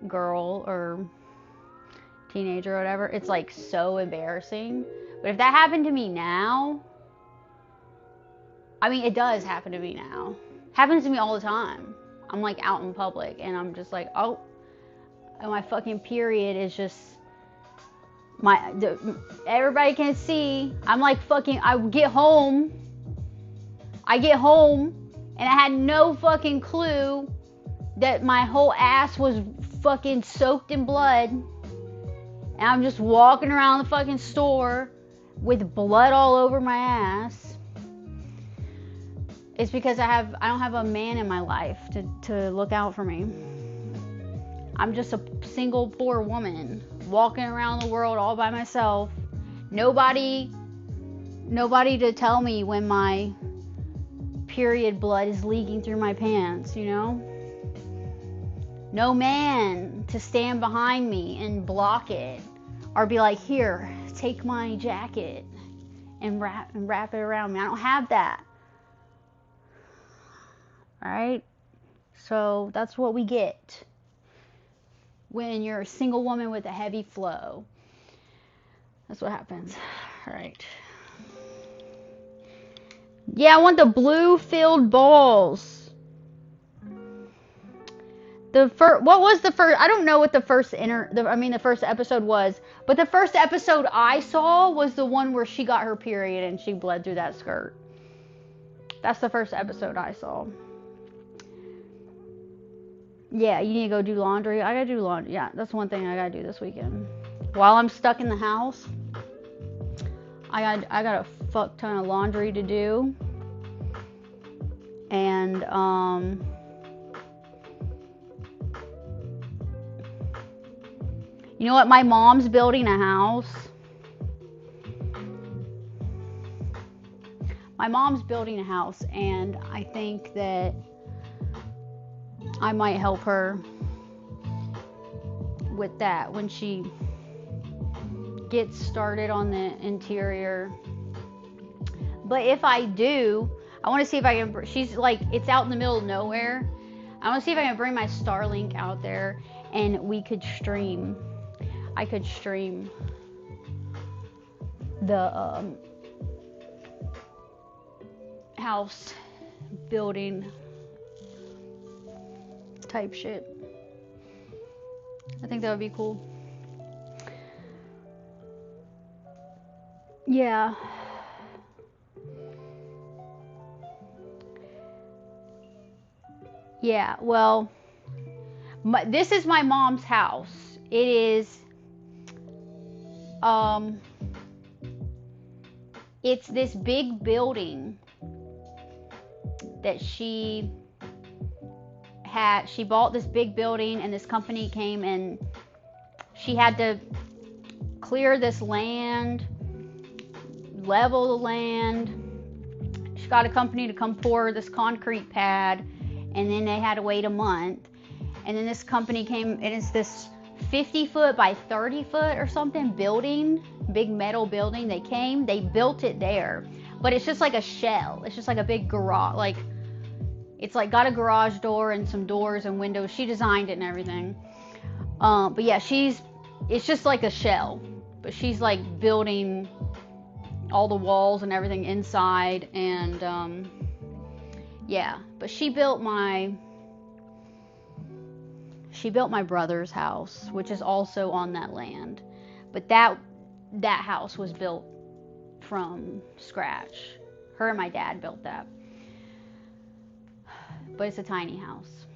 girl or teenager or whatever, it's like so embarrassing. But if that happened to me now, I mean, it does happen to me now. Happens to me all the time. I'm like out in public and I'm just like, oh, and my fucking period is just everybody can see. I'm like fucking, I get home and I had no fucking clue that my whole ass was fucking soaked in blood. And I'm just walking around the fucking store with blood all over my ass. It's because I don't have a man in my life to look out for me. I'm just a single poor woman walking around the world all by myself. Nobody to tell me when my period blood is leaking through my pants, you know? No man to stand behind me and block it, or be like, here, take my jacket and wrap it around me. I don't have that. Alright? So that's what we get when you're a single woman with a heavy flow. That's what happens. Alright. Yeah, I want the blue-filled balls. What was the first? I don't know what the first episode was, but the first episode I saw was the one where she got her period and she bled through that skirt. That's the first episode I saw. Yeah, you need to go do laundry. I gotta do laundry. Yeah, that's one thing I gotta do this weekend. While I'm stuck in the house, I got a fuck ton of laundry to do. And you know what? My mom's building a house. my mom's building a house, and I think that I might help her with that when she gets started on the interior. But if I do, I want to see if I can, she's like, it's out in the middle of nowhere. I want to see if I can bring my Starlink out there and we could stream. I could stream the house building type shit. I think that would be cool. Yeah. Yeah, well, this is my mom's house. It is, it's this big building that she bought this big building, and this company came and she had to clear this land, level the land. She got a company to come pour this concrete pad, and then they had to wait a month. And then this company came, and it's this 50 foot by 30 foot or something building, big metal building. They came, they built it there, but it's just like a shell. It's just like a big garage, like it's like got a garage door and some doors and windows. She designed it and everything. But yeah, it's just like a shell, but she's like building all the walls and everything inside. And yeah, but she built my brother's house, which is also on that land. But that house was built from scratch. Her and my dad built that. But it's a tiny house.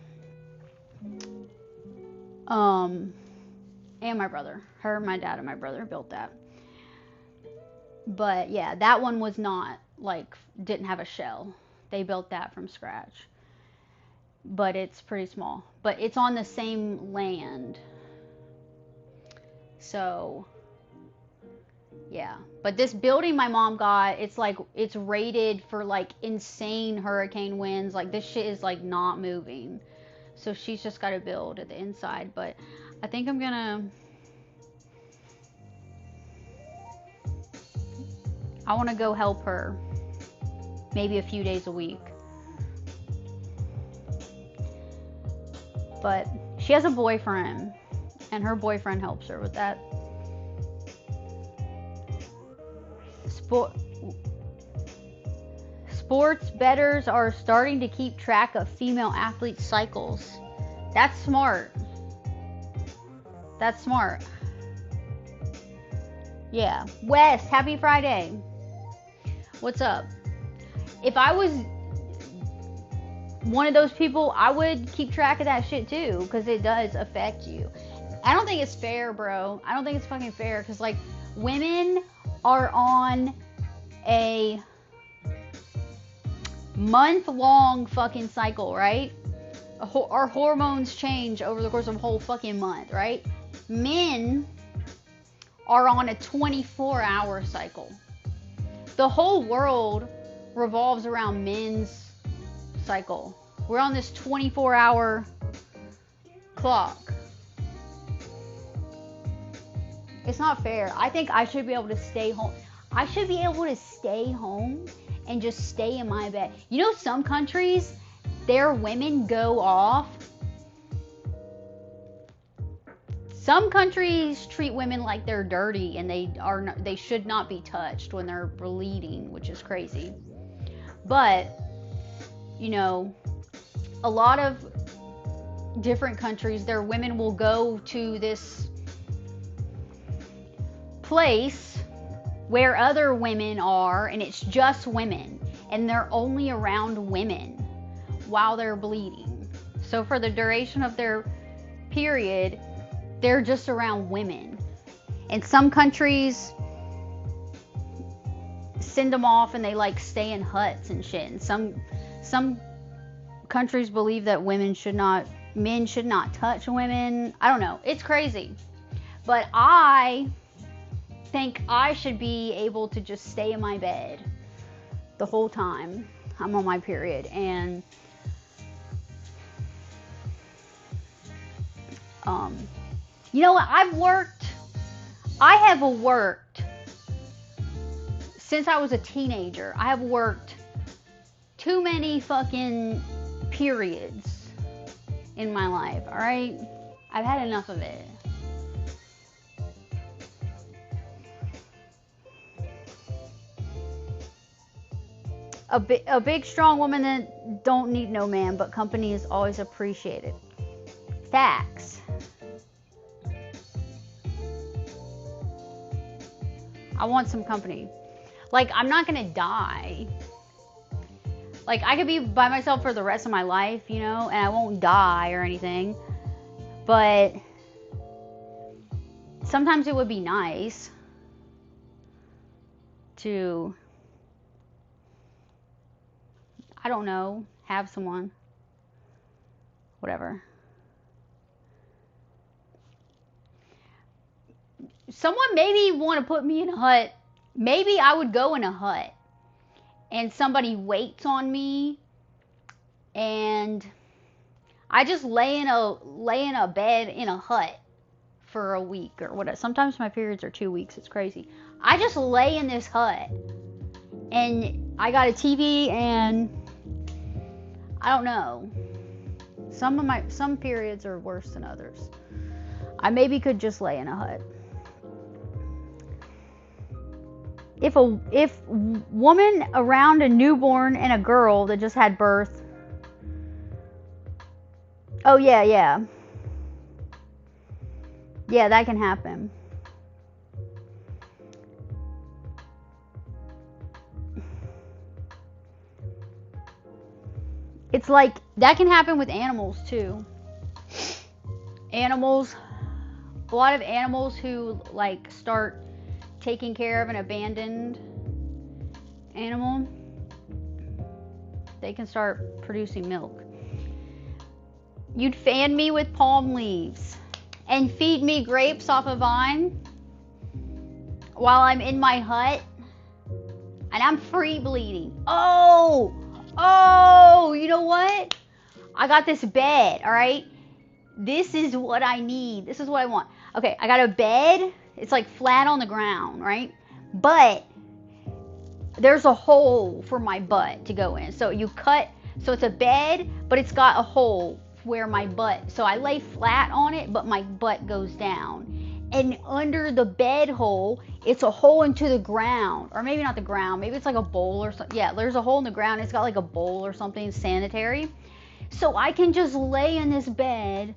And my brother. Her, my dad, and my brother built that. But yeah, that one was not, like, didn't have a shell. They built that from scratch. But it's pretty small. But it's on the same land. So, yeah. But this building my mom got, it's like, it's rated for like insane hurricane winds. Like, this shit is like not moving. So she's just got to build at the inside. But I think I'm gonna, I want to go help her maybe a few days a week. But she has a boyfriend, and her boyfriend helps her with that. Sports bettors are starting to keep track of female athletes' cycles. That's smart. That's smart. Yeah. Wes, happy Friday. What's up? If I was one of those people, I would keep track of that shit too, because it does affect you. I don't think it's fair, bro. I don't think it's fucking fair, because like, women are on a month-long fucking cycle, right? Our hormones change over the course of a whole fucking month, right? Men are on a 24-hour cycle. The whole world revolves around men's cycle. We're on this 24-hour clock. It's not fair. I think I should be able to stay home. I should be able to stay home and just stay in my bed. You know, some countries, their women go off. Some countries treat women like they're dirty, and they should not be touched when they're bleeding, which is crazy. But, you know, a lot of different countries, their women will go to this place where other women are, and it's just women, and they're only around women while they're bleeding. So for the duration of their period, they're just around women. And some countries send them off, and they like stay in huts and shit. And some countries believe that men should not touch women. I don't know. It's crazy. But I think I should be able to just stay in my bed the whole time I'm on my period. And you know what? I have worked since I was a teenager. I have worked too many fucking periods in my life, all right? I've had enough of it. A big, strong woman that don't need no man, but company is always appreciated. Facts. I want some company. Like, I'm not gonna die. Like, I could be by myself for the rest of my life, you know, and I won't die or anything. But sometimes it would be nice to, I don't know, have someone. Whatever. Someone maybe want to put me in a hut. Maybe I would go in a hut and somebody waits on me and I just lay in a bed in a hut for a week or whatever. Sometimes my periods are 2 weeks. It's crazy. I just lay in this hut and I got a TV and I don't know. Some periods are worse than others. I maybe could just lay in a hut. If woman around a newborn and a girl that just had birth. Oh yeah. Yeah, that can happen. It's like that can happen with animals too. Animals, a lot of animals who like start taking care of an abandoned animal, they can start producing milk. You'd fan me with palm leaves and feed me grapes off a vine while I'm in my hut and I'm free bleeding. Oh, you know what? I got this bed, all right? This is what I need. This is what I want. Okay, I got a bed. It's like flat on the ground, right? But there's a hole for my butt to go in. So it's a bed, but it's got a hole where my butt, so I lay flat on it, but my butt goes down. And under the bed hole, it's a hole into the ground. Or maybe not the ground, maybe it's like a bowl or something. Yeah, there's a hole in the ground. It's got like a bowl or something sanitary. So I can just lay in this bed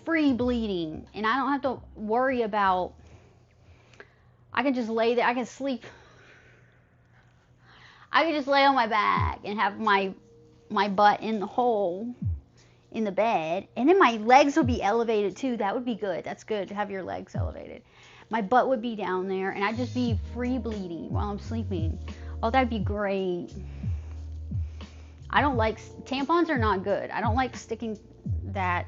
free bleeding and I don't have to worry about, I can just lay there, I can sleep, I can just lay on my back and have my butt in the hole in the bed, and then my legs would be elevated too. That would be good. That's good to have your legs elevated. My butt would be down there and I'd just be free bleeding while I'm sleeping. Oh, that'd be great. I don't like, tampons are not good. I don't like sticking that.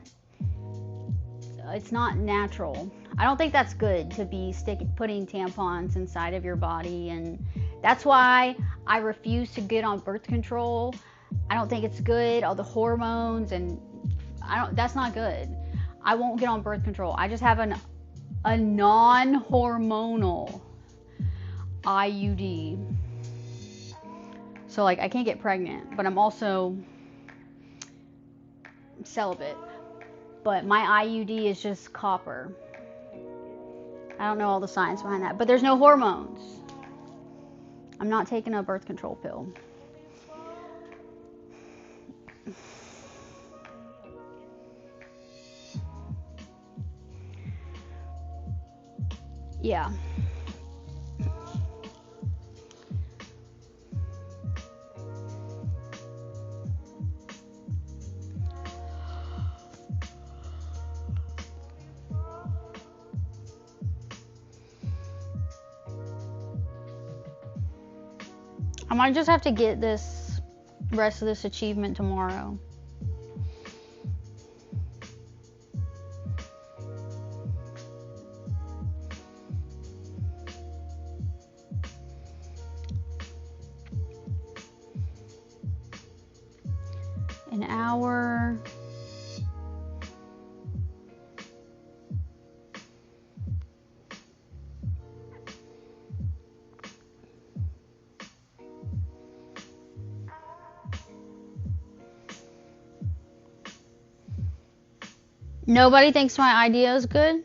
It's not natural. I don't think that's good to be putting tampons inside of your body, and that's why I refuse to get on birth control. I don't think it's good. All the hormones and that's not good. I won't get on birth control. I just have a non-hormonal IUD. So like I can't get pregnant, but I'm also celibate. But my IUD is just copper. I don't know all the science behind that, but there's no hormones. I'm not taking a birth control pill. Yeah. I might just have to get this rest of this achievement tomorrow. An hour. Nobody thinks my idea is good?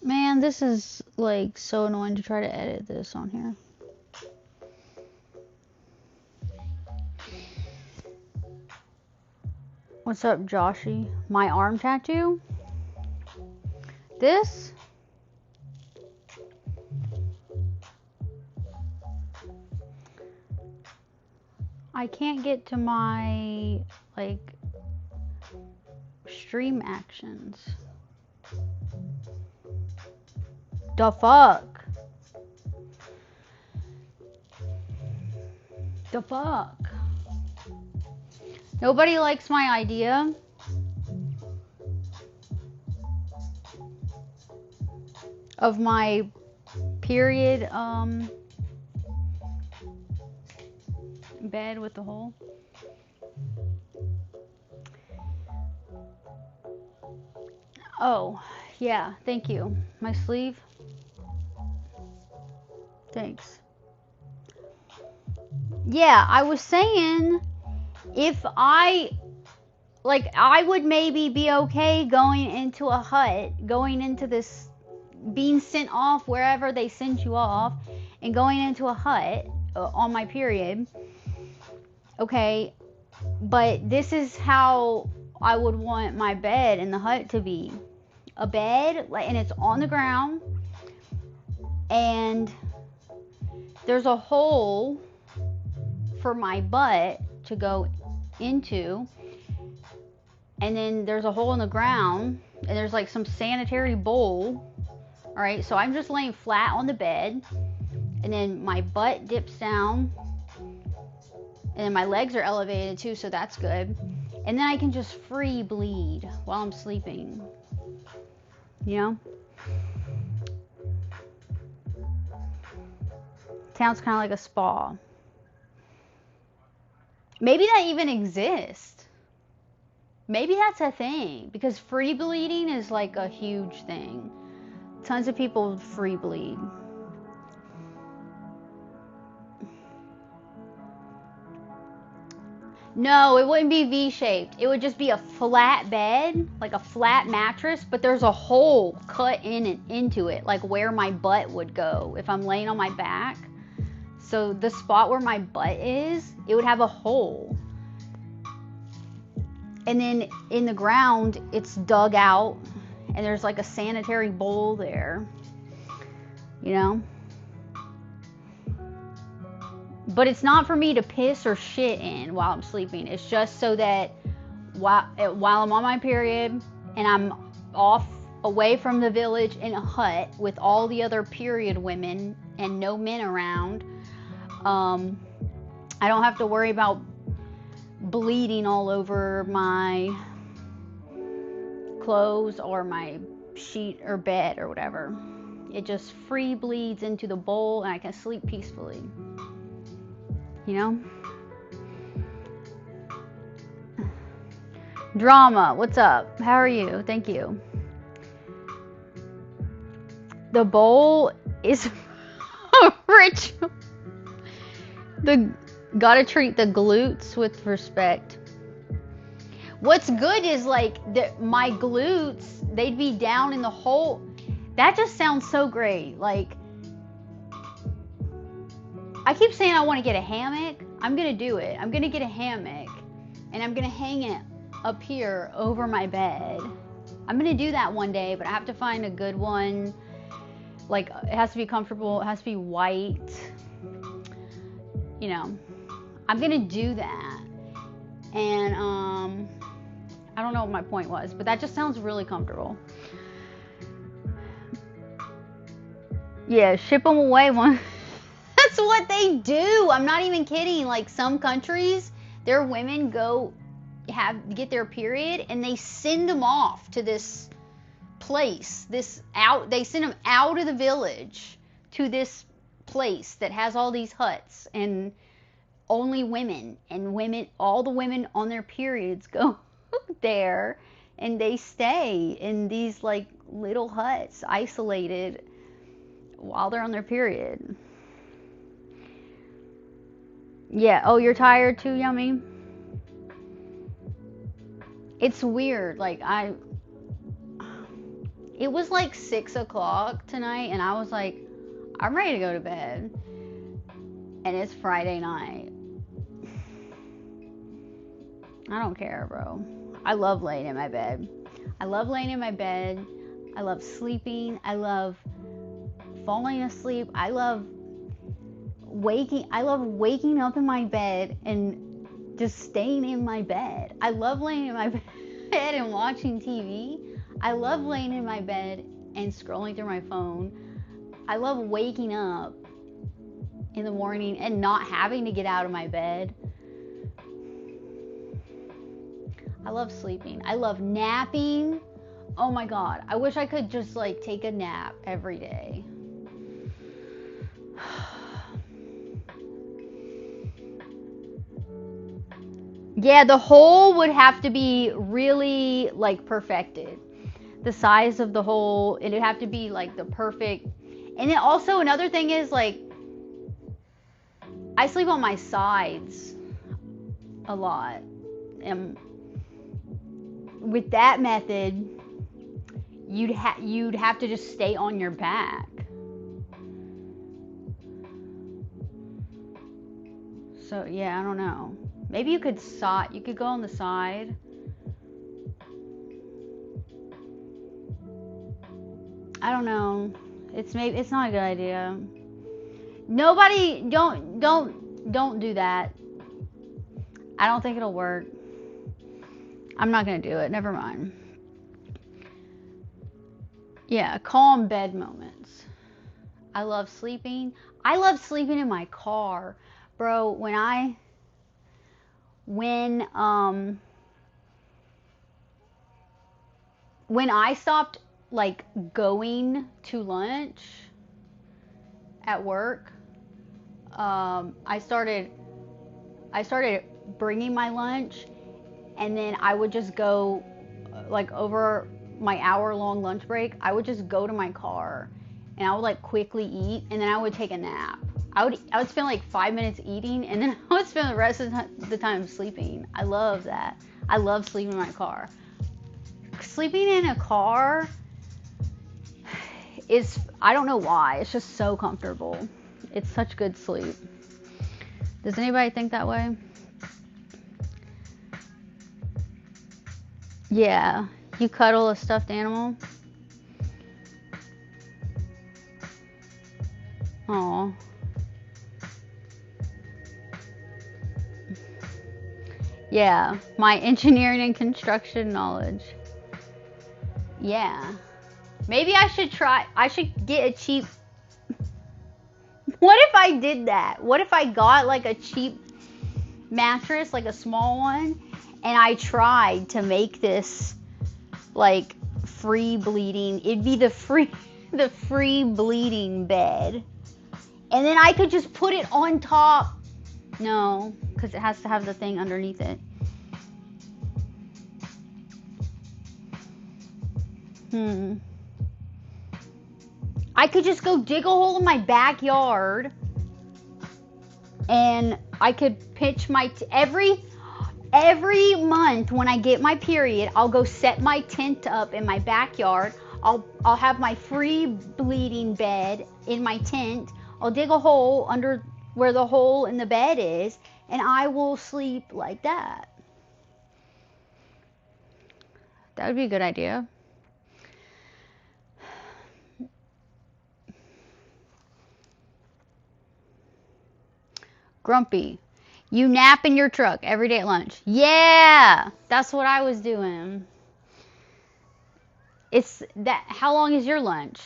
Man, this is like so annoying to try to edit this on here. What's up, Joshy? My arm tattoo? This? I can't get to my, like, stream actions. The fuck? The fuck? Nobody likes my idea. Of my period, bed with the hole. Oh, yeah, thank you. My sleeve. Thanks. Yeah, I was saying if I would maybe be okay going into a hut, going into this, being sent off wherever they sent you off, and going into a hut on my period. Okay, but this is how I would want my bed in the hut to be. A bed, and it's on the ground, and there's a hole for my butt to go into, and then there's a hole in the ground, and there's like some sanitary bowl. All right, so I'm just laying flat on the bed, and then my butt dips down, and then my legs are elevated too, so that's good. And then I can just free bleed while I'm sleeping, you know? Sounds kind of like a spa. Maybe that even exists. Maybe that's a thing, because free bleeding is like a huge thing. Tons of people free bleed. No, it wouldn't be V-shaped. It would just be a flat bed, like a flat mattress, but there's a hole cut in and into it, like where my butt would go if I'm laying on my back. So the spot where my butt is, it would have a hole. And then in the ground, it's dug out, and there's like a sanitary bowl there, you know? But it's not for me to piss or shit in while I'm sleeping. It's just so that while I'm on my period and I'm off away from the village in a hut with all the other period women and no men around, I don't have to worry about bleeding all over my clothes or my sheet or bed or whatever. It just free bleeds into the bowl, and I can sleep peacefully. You know? Drama, what's up? How are you? Thank you. The bowl is rich. Gotta treat the glutes with respect. What's good is like my glutes, they'd be down in the hole. That just sounds so great. Like, I keep saying I want to get a hammock. I'm gonna do it. I'm gonna get a hammock, and I'm gonna hang it up here over my bed. I'm gonna do that one day, but I have to find a good one. Like, it has to be comfortable. It has to be white. You know, I'm gonna do that. And I don't know what my point was, but that just sounds really comfortable. Yeah, ship them away one. That's what they do. I'm not even kidding. Like some countries, their women get their period and they send them off to this place. They send them out of the village to this place that has all these huts and only women, and all the women on their periods go there and they stay in these like little huts isolated while they're on their period. Yeah. Oh, you're tired too, Yummy? It's weird. Like it was like 6 o'clock tonight and I was like, I'm ready to go to bed. And it's Friday night. I don't care, bro. I love laying in my bed. I love laying in my bed. I love sleeping. I love falling asleep. I love waking up in my bed and just staying in my bed. I love laying in my bed and watching TV. I love laying in my bed and scrolling through my phone. I love waking up in the morning and not having to get out of my bed. I love sleeping. I love napping. Oh my God. I wish I could just like take a nap every day. Yeah, the hole would have to be really like perfected. The size of the hole, it'd have to be like the perfect. And then also another thing is like I sleep on my sides a lot. And with that method, you'd have to just stay on your back. So yeah, I don't know. Maybe you could go on the side. I don't know. It's not a good idea. Nobody don't do that. I don't think it'll work. I'm not going to do it. Never mind. Yeah, calm bed moments. I love sleeping. I love sleeping in my car. Bro, when I stopped like going to lunch at work, I started bringing my lunch, and then I would just go like over my hour-long lunch break. I would just go to my car, and I would like quickly eat, and then I would take a nap. I would spend like 5 minutes eating, and then I would spend the rest of the time sleeping. I love that. I love sleeping in my car. Sleeping in a car is, I don't know why, it's just so comfortable. It's such good sleep. Does anybody think that way? Yeah. You cuddle a stuffed animal? Aw. Yeah, my engineering and construction knowledge. Yeah. Maybe I should get a cheap... What if I did that? What if I got like a cheap mattress, like a small one, and I tried to make this like free bleeding... It'd be the free bleeding bed. And then I could just put it on top. No, because it has to have the thing underneath it. I could just go dig a hole in my backyard, and I could pitch my every month when I get my period, I'll go set my tent up in my backyard. I'll have my free bleeding bed in my tent. I'll dig a hole under where the hole in the bed is, and I will sleep like that. That would be a good idea. Grumpy, you nap in your truck every day at lunch. Yeah, that's what I was doing. How long is your lunch?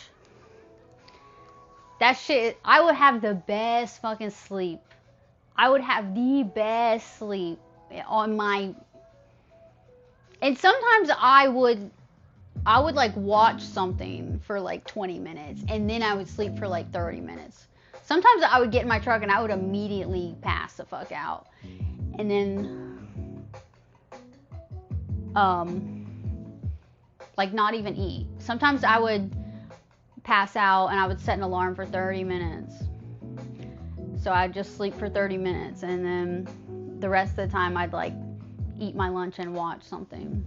That shit, I would have the best fucking sleep. I would have the best sleep on my, and sometimes I would like watch something for like 20 minutes and then I would sleep for like 30 minutes. Sometimes I would get in my truck and I would immediately pass the fuck out. And then, like not even eat. Sometimes I would pass out and I would set an alarm for 30 minutes. So I'd just sleep for 30 minutes and then the rest of the time I'd like eat my lunch and watch something.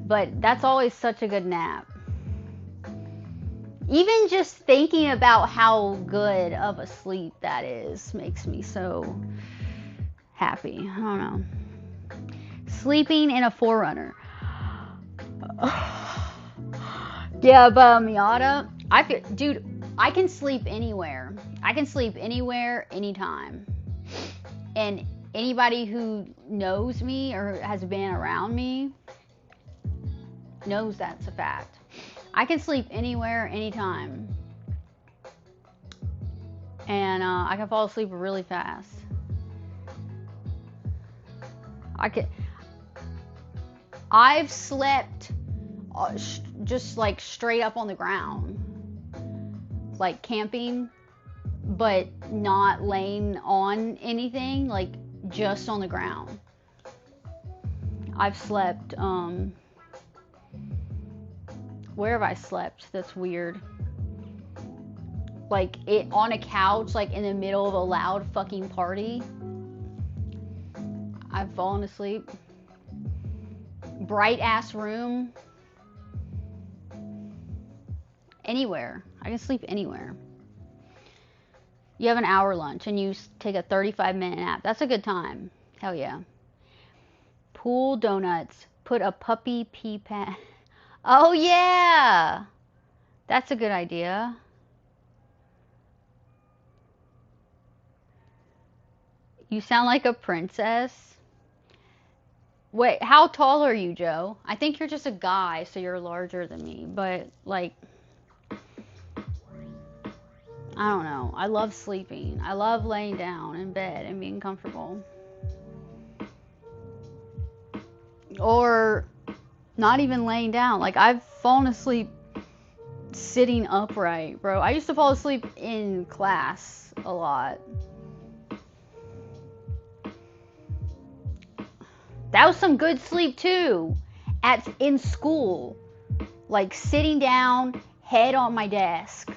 But that's always such a good nap. Even just thinking about how good of a sleep that is makes me so happy. I don't know. Sleeping in a 4Runner. Yeah, but Miata, I feel, dude, I can sleep anywhere. I can sleep anywhere, anytime. And anybody who knows me or has been around me knows that's a fact. I can sleep anywhere, anytime. And I can fall asleep really fast. I've slept just like straight up on the ground, like camping, but not laying on anything, like just on the ground. I've slept, where have I slept? That's weird. Like it on a couch, like in the middle of a loud fucking party. I've fallen asleep. Bright ass room. Anywhere. I can sleep anywhere. You have an hour lunch and you take a 35-minute nap. That's a good time. Hell yeah. Pool donuts. Put a puppy pee pad. Oh yeah. That's a good idea. You sound like a princess. Wait, how tall are you, Joe? I think you're just a guy, so you're larger than me. But, like, I don't know. I love sleeping. I love laying down in bed and being comfortable. Or not even laying down. Like, I've fallen asleep sitting upright, bro. I used to fall asleep in class a lot. That was some good sleep too. In school, like sitting down, head on my desk.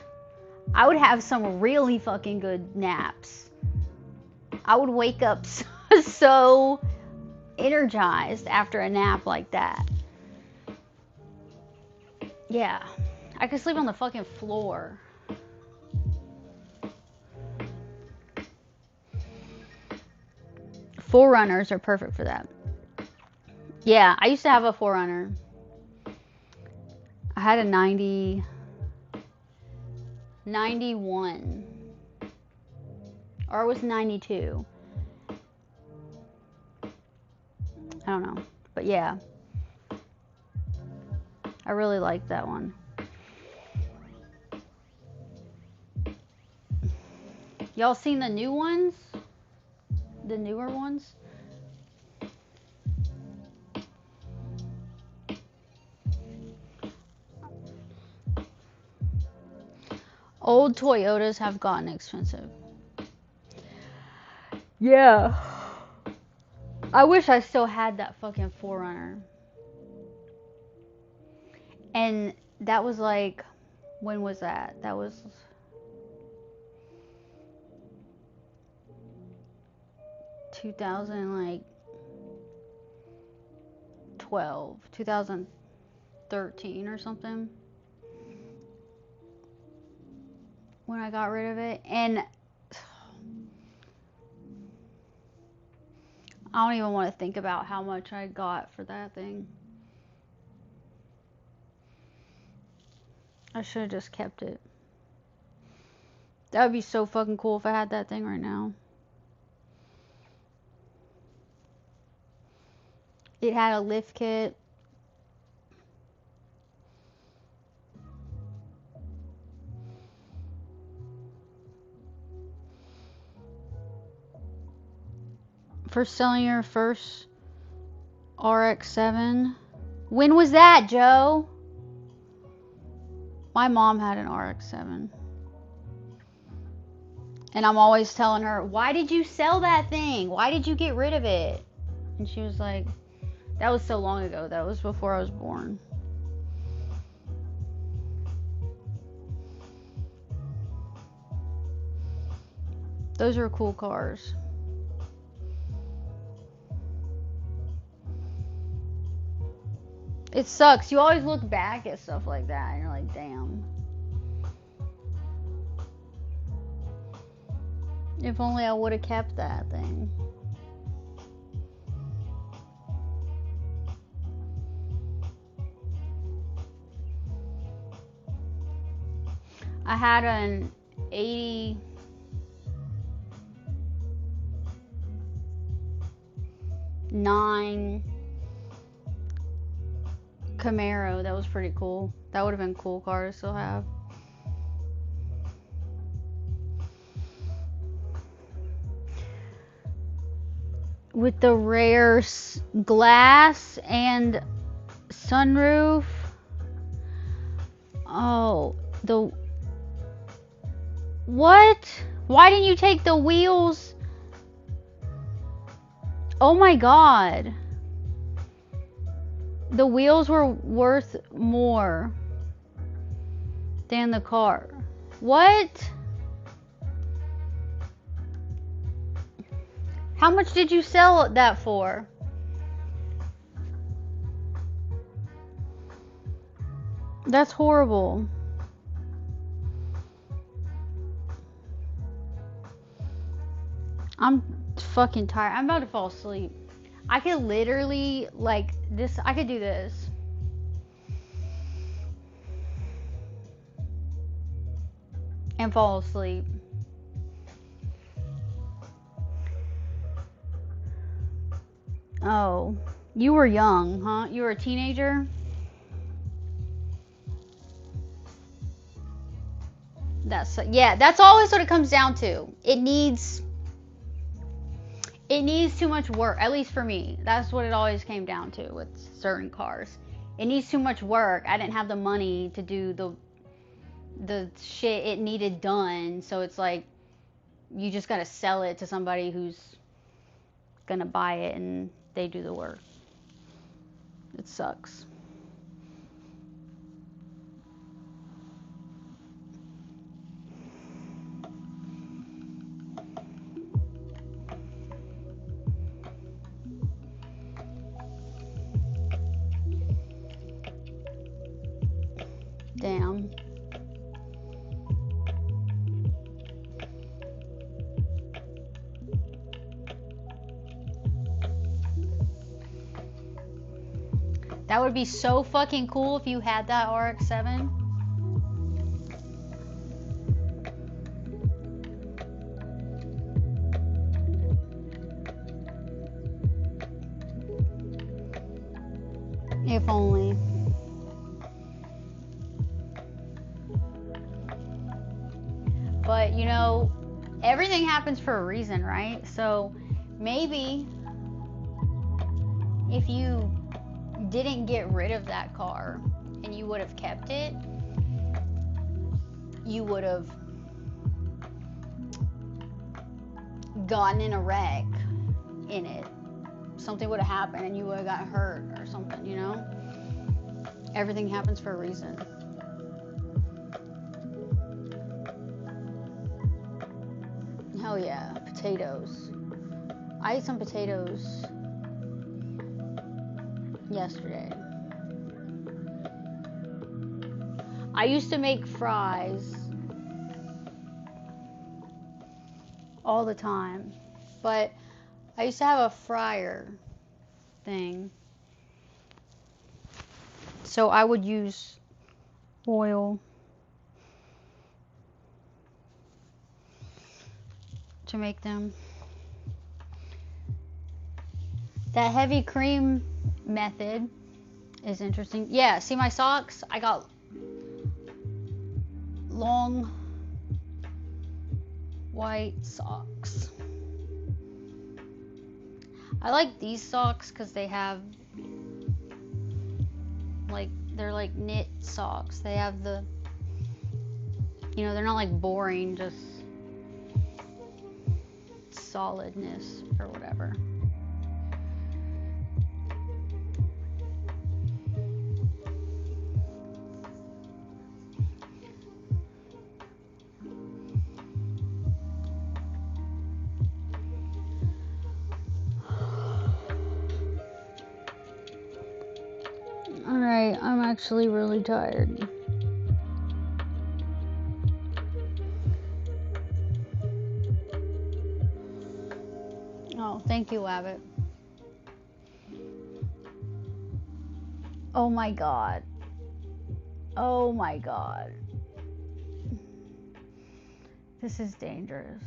I would have some really fucking good naps. I would wake up so energized after a nap like that. Yeah, I could sleep on the fucking floor. Forerunners are perfect for that. Yeah, I used to have a 4Runner. I had a 91. Or it was 92. I don't know. But yeah. I really liked that one. Y'all seen the new ones? The newer ones? Old Toyotas have gotten expensive. Yeah. I wish I still had that fucking 4Runner. And that was like, when was that? That was 2013 or something. When I got rid of it. And I don't even want to think about how much I got for that thing. I should have just kept it. That would be so fucking cool if I had that thing right now. It had a lift kit. for selling your first RX-7. When was that, Joe? My mom had an RX-7. And I'm always telling her, why did you sell that thing? Why did you get rid of it? And she was like, that was so long ago. That was before I was born. Those are cool cars. It sucks. You always look back at stuff like that and you're like, damn. If only I would have kept that thing. I had an 89 Camaro. That was pretty cool. That would have been a cool car to still have. With the rare glass and sunroof. Oh, what? Why didn't you take the wheels? Oh my god. The wheels were worth more than the car. What? How much did you sell that for? That's horrible. I'm fucking tired. I'm about to fall asleep. I could literally, like, this, I could do this. And fall asleep. Oh, you were young, huh? You were a teenager? Yeah, that's always what it comes down to. It needs too much work, at least for me. That's what it always came down to with certain cars. It needs too much work. I didn't have the money to do the shit it needed done, so it's like you just gotta sell it to somebody who's gonna buy it and they do the work. It sucks. Damn. That would be so fucking cool if you had that RX-7. If only. But, you know, everything happens for a reason, right? So maybe if you didn't get rid of that car and you would have kept it, you would have gotten in a wreck in it. Something would have happened and you would have got hurt or something, you know? Everything happens for a reason. Hell yeah, potatoes. I ate some potatoes yesterday. I used to make fries all the time, but I used to have a fryer thing, so I would use oil to make them. That heavy cream method is interesting. Yeah, see my socks? I got long white socks. I like these socks because they have, like, they're like knit socks. They have the, they're not like boring, just solidness or whatever. Alright, I'm actually really tired. Oh, thank you, Abbott. Oh my god. Oh my god. This is dangerous.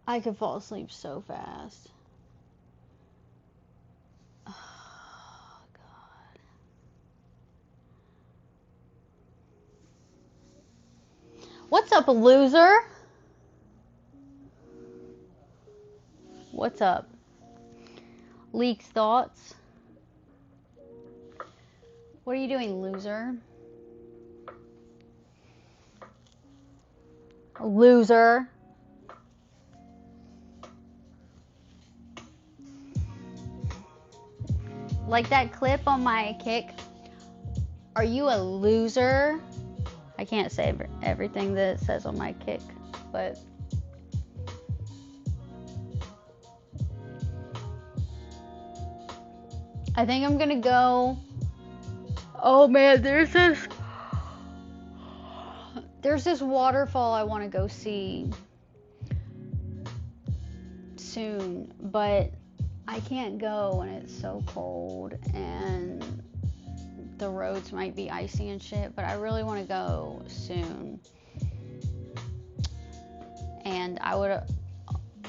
I could fall asleep so fast. Oh, God. What's up, loser? What's up? Leaks thoughts? What are you doing, loser? Loser. Like that clip on my kick. Are you a loser? I can't say everything that it says on my kick, but I think I'm gonna go. Oh man, there's this waterfall I want to go see soon, but I can't go when it's so cold and the roads might be icy and shit, but I really want to go soon. And I would,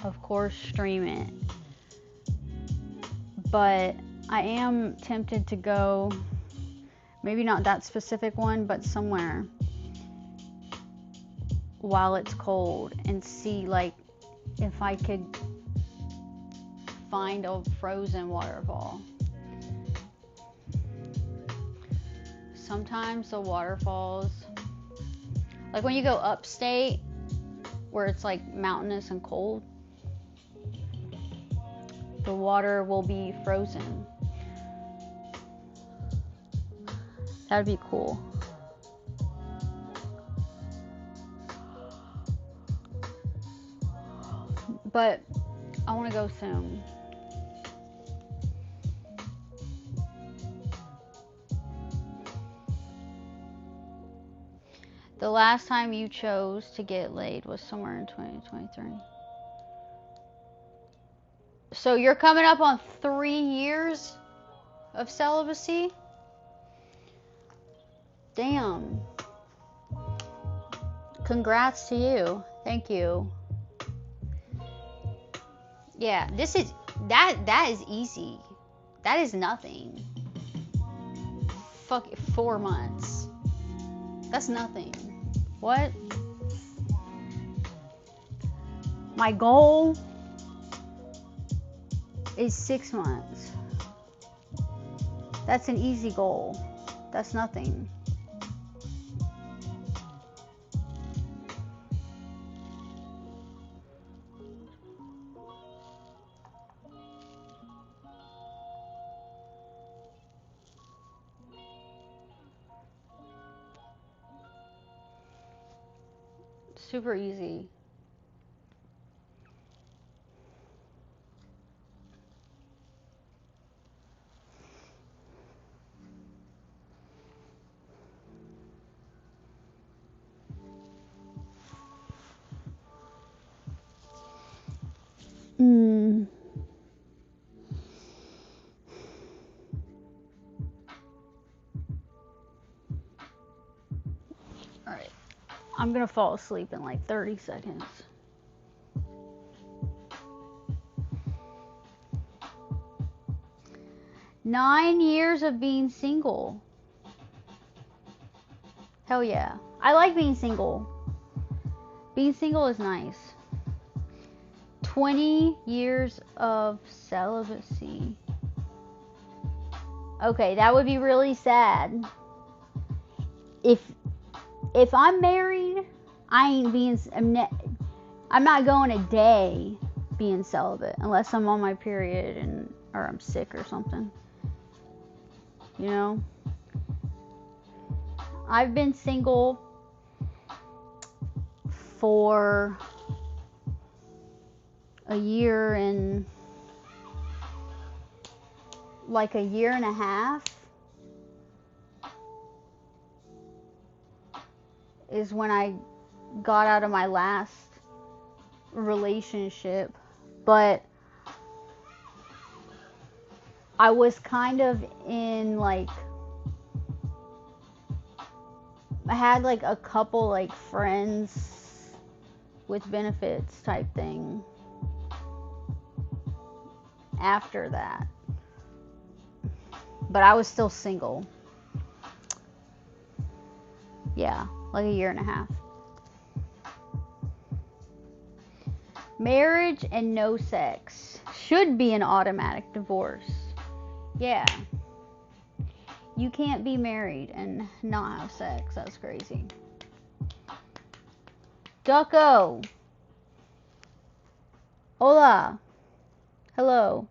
of course, stream it. But I am tempted to go, maybe not that specific one, but somewhere while it's cold and see, like, if I could find a frozen waterfall. Sometimes the waterfalls, like when you go upstate where it's like mountainous and cold, the water will be frozen. That'd be cool. But I want to go soon. The last time you chose to get laid was somewhere in 2023. So you're coming up on 3 years of celibacy? Damn. Congrats to you. Thank you. Yeah, that is easy. That is nothing. Fuck it, 4 months. That's nothing. What? My goal is 6 months. That's an easy goal. That's nothing. Super easy. Alright. I'm gonna fall asleep in like 30 seconds. "9 years of being single." Hell yeah. I like being single. Being single is nice. 20 years of celibacy. Okay, that would be really sad. If I'm married, I'm not going a day being celibate unless I'm on my period or I'm sick or something. You know? I've been single for a year and like a year and a half is when I got out of my last relationship, but I was kind of in like, I had like a couple like friends with benefits type thing after that, but I was still single. Yeah, like a year and a half. Marriage and no sex should be an automatic divorce. Yeah. You can't be married and not have sex. That's crazy. Ducko. Hola. Hello.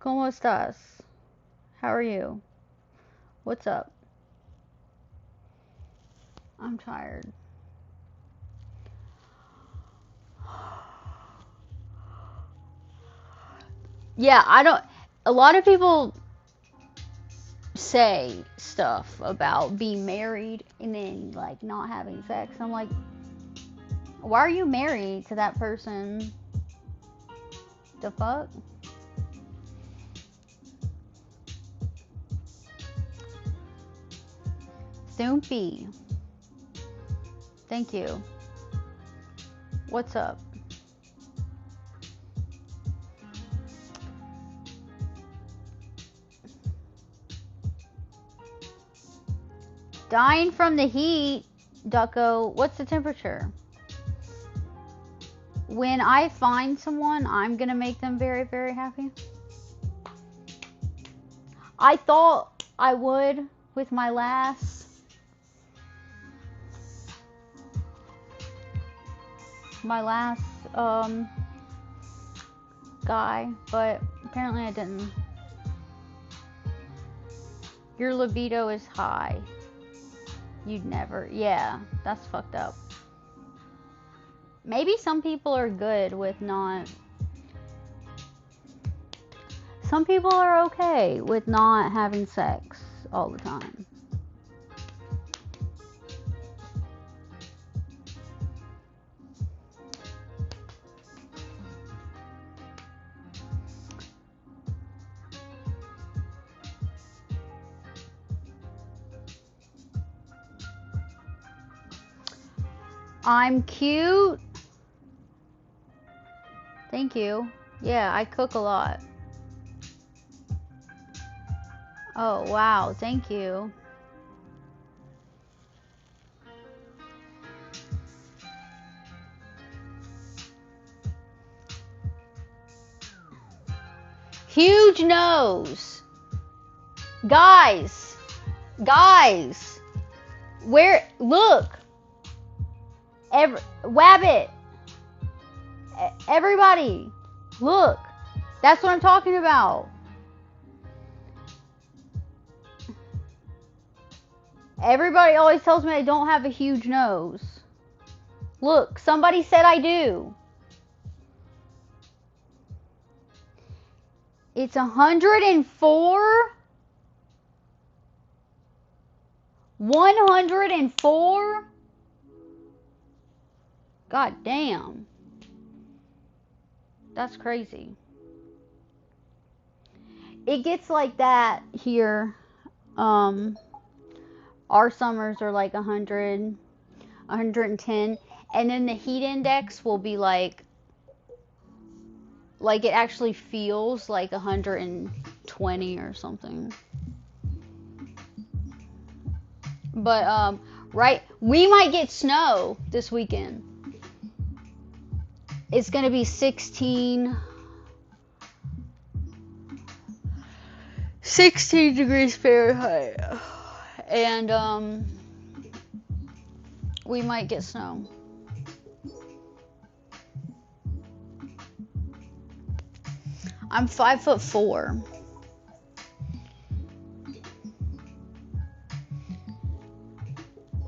¿Cómo estás? How are you? What's up? I'm tired. Yeah, a lot of people say stuff about being married and then like not having sex. I'm like, why are you married to that person? The fuck? Soupy. Thank you. What's up? Dying from the heat, Ducko. What's the temperature? When I find someone, I'm gonna make them very, very happy. I thought I would with my last guy, but apparently I didn't. Your libido is high. You'd never. Yeah, that's fucked up. Maybe some people are good with not. Some people are okay with not having sex all the time. I'm cute. Thank you. Yeah, I cook a lot. Oh, wow. Thank you. Huge nose. Guys. Where, look. Wabbit. Everybody. Look. That's what I'm talking about. Everybody always tells me I don't have a huge nose. Look, somebody said I do. It's 104. 104? God damn. That's crazy. It gets like that here. Our summers are like 100, 110. And then the heat index will be like it actually feels like 120 or something. But right, we might get snow this weekend. It's gonna be 16 degrees Fahrenheit, and we might get snow. I'm 5'4".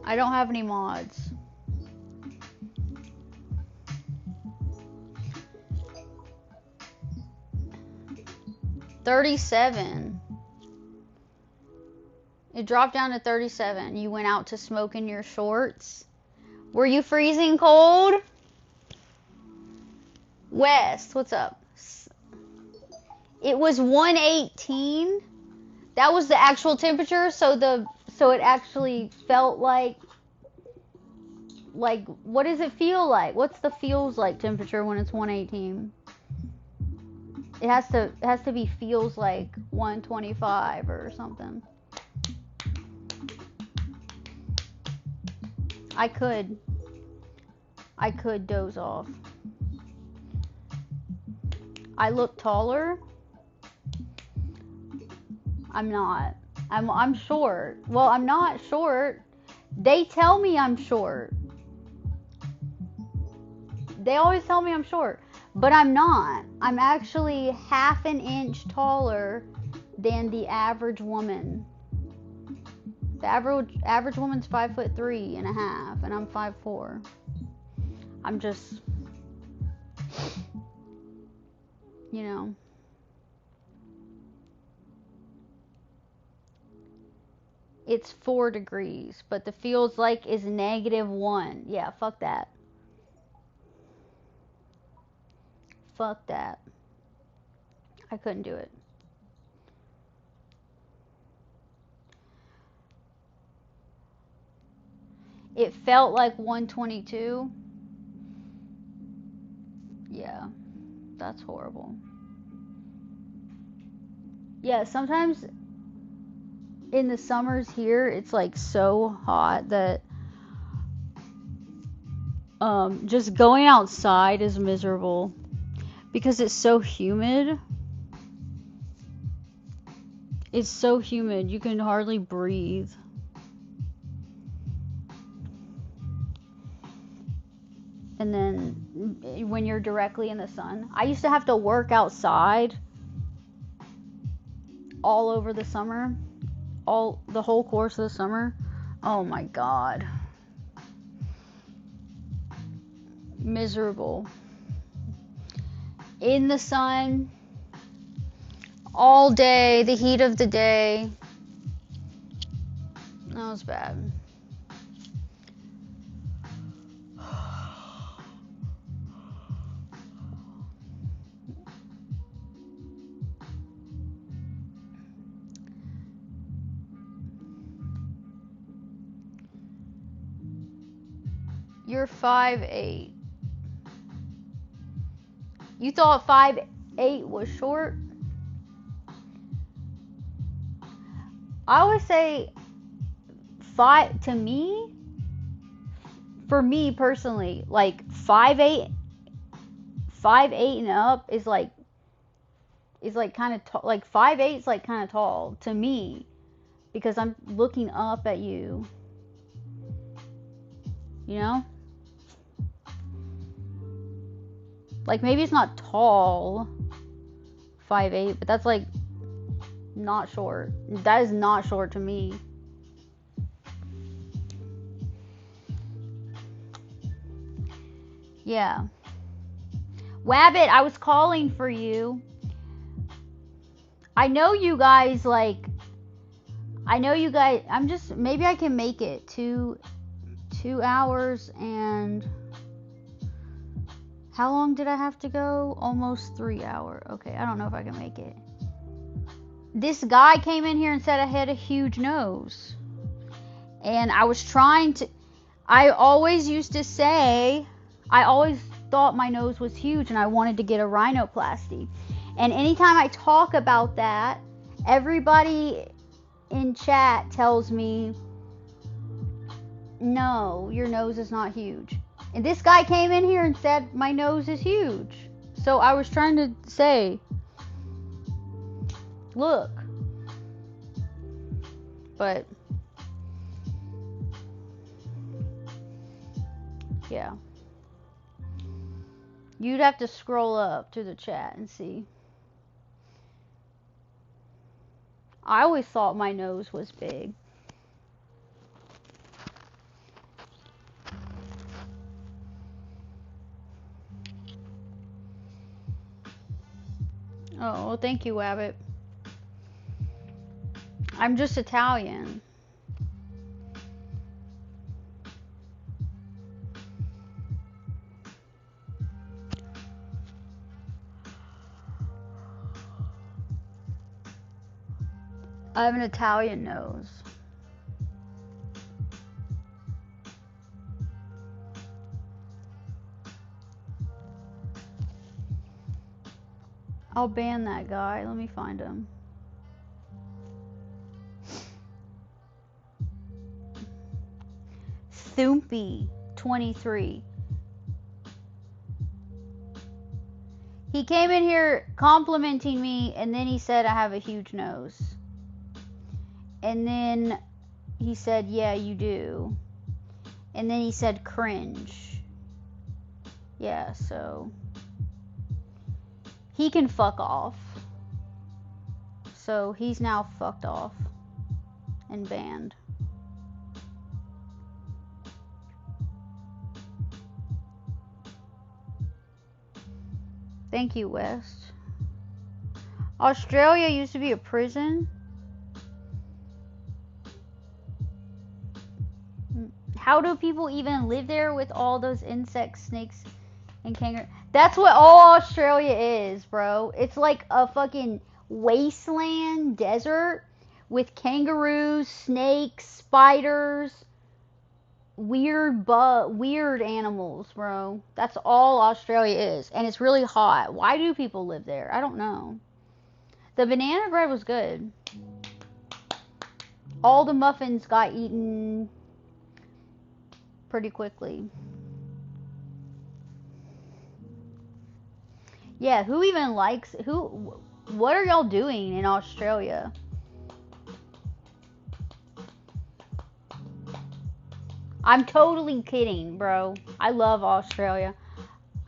I don't have any mods. $37. It dropped down to 37. You went out to smoke in your shorts. Were you freezing cold? West, what's up? It was 118. That was the actual temperature, so it actually felt like what does it feel like? What's the feels like temperature when it's 118? It has to be feels like 125 or something. I could doze off. I look taller. I'm not. I'm short. Well, I'm not short. They tell me I'm short. They always tell me I'm short, but I'm not. I'm actually half an inch taller than the average woman. The average woman's 5'3.5", and I'm 5'4". I'm just, you know. It's 4 degrees, but the feels like is -1. Yeah, fuck that. Fuck that. I couldn't do it. It felt like 122. Yeah, that's horrible. Yeah, sometimes in the summers here, it's like so hot that just going outside is miserable because it's so humid. It's so humid, you can hardly breathe. And then when you're directly in the sun, I used to have to work outside all over the summer. The whole course of the summer. Oh my god. Miserable. In the sun all day, the heat of the day. That was bad. You're 5'8". You thought 5'8" was short? I always say to me, for me personally, like 5'8" and up is like kind of like 5'8" is like kind of tall to me because I'm looking up at you. You know? Like, maybe it's not tall, 5'8", but that's, like, not short. That is not short to me. Yeah. Wabbit, I was calling for you. I know you guys, maybe I can make it 2 hours and... How long did I have to go? Almost 3 hours. Okay, I don't know if I can make it. This guy came in here and said I had a huge nose. And I was trying to... I always thought my nose was huge and I wanted to get a rhinoplasty. And anytime I talk about that, everybody in chat tells me No, your nose is not huge. And this guy came in here and said my nose is huge. So I was trying to say, look. But yeah. You'd have to scroll up to the chat and see. I always thought my nose was big. Oh, well, thank you, Wabbit. I'm just Italian. I have an Italian nose. I'll ban that guy. Let me find him. Thumpy 23. He came in here complimenting me, and then he said I have a huge nose. And then he said, yeah, you do. And then he said cringe. Yeah, so he can fuck off. So he's now fucked off and banned. Thank you, West. Australia used to be a prison. How do people even live there with all those insects, snakes, and kangaroos? That's what all Australia is, bro. It's like a fucking wasteland desert with kangaroos, snakes, spiders, weird animals, bro. That's all Australia is. And it's really hot. Why do people live there? I don't know. The banana bread was good. All the muffins got eaten pretty quickly. Yeah, who even likes what are y'all doing in Australia? I'm totally kidding, bro. I love Australia.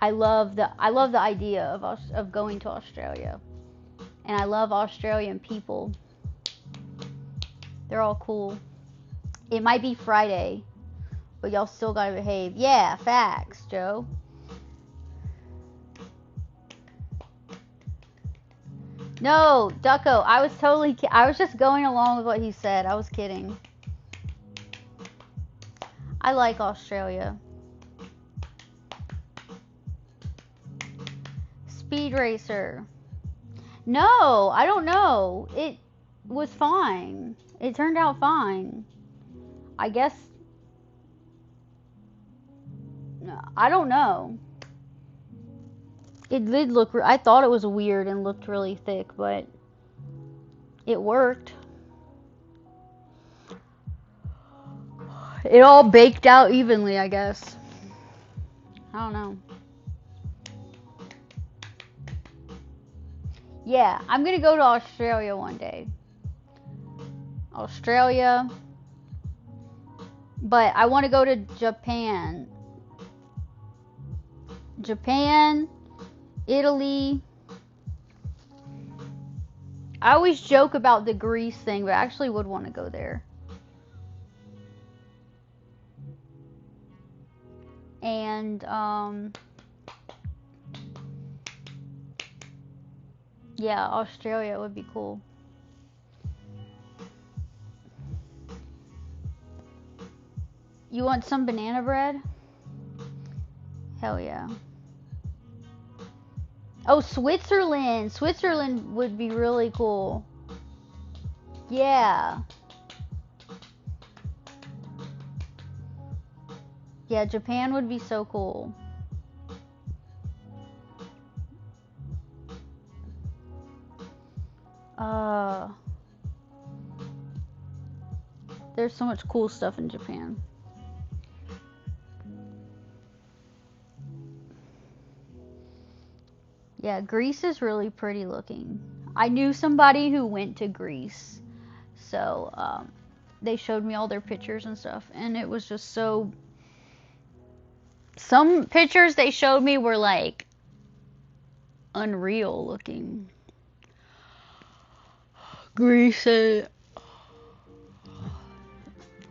I love the idea of going to Australia. And I love Australian people. They're all cool. It might be Friday, but y'all still gotta behave. Yeah, facts, Joe. No, Ducko, I was just going along with what he said. I was kidding. I like Australia. Speed Racer. No, I don't know. It was fine. It turned out fine. I guess. I don't know. It did look. I thought it was weird and looked really thick, but it worked. It all baked out evenly, I guess. I don't know. Yeah, I'm gonna go to Australia one day. Australia. But I want to go to Japan. Japan, Italy. I always joke about the Greece thing, but I actually would want to go there. And, yeah, Australia would be cool. You want some banana bread? Hell yeah. Oh, Switzerland. Switzerland would be really cool. Yeah. Yeah, Japan would be so cool. There's so much cool stuff in Japan. Yeah, Greece is really pretty looking. I knew somebody who went to Greece, so they showed me all their pictures and stuff, and it was just so. Some pictures they showed me were like unreal looking. Greece.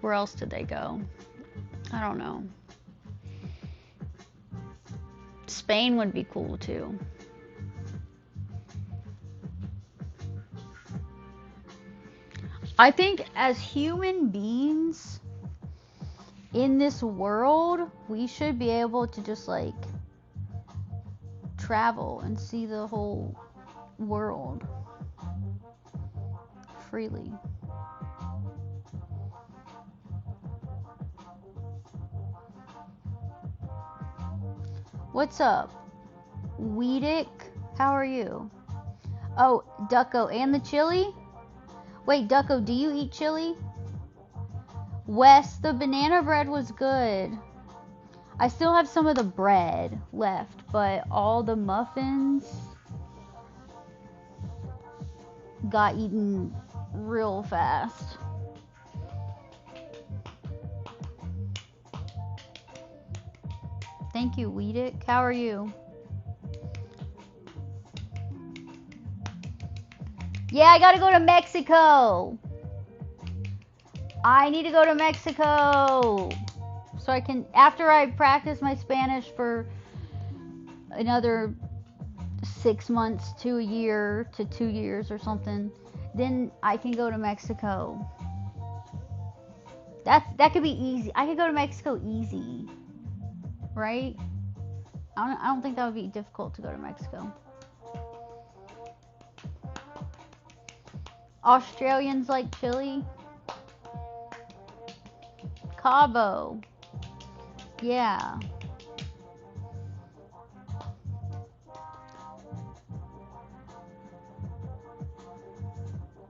Where else did they go? I don't know. Spain would be cool too. I think as human beings in this world, we should be able to just like travel and see the whole world freely. What's up? Weedick, how are you? Oh, Ducko, and the chili? Wait, Ducko, do you eat chili? Wes, the banana bread was good. I still have some of the bread left, but all the muffins got eaten real fast. Thank you, Weedick. How are you? Yeah, I gotta go to Mexico. I need to go to Mexico. So I can, after I practice my Spanish for another 6 months to a year to 2 years or something, then I can go to Mexico. That could be easy. I could go to Mexico easy, right? I don't think that would be difficult to go to Mexico. Australians like chili. Cabo. Yeah.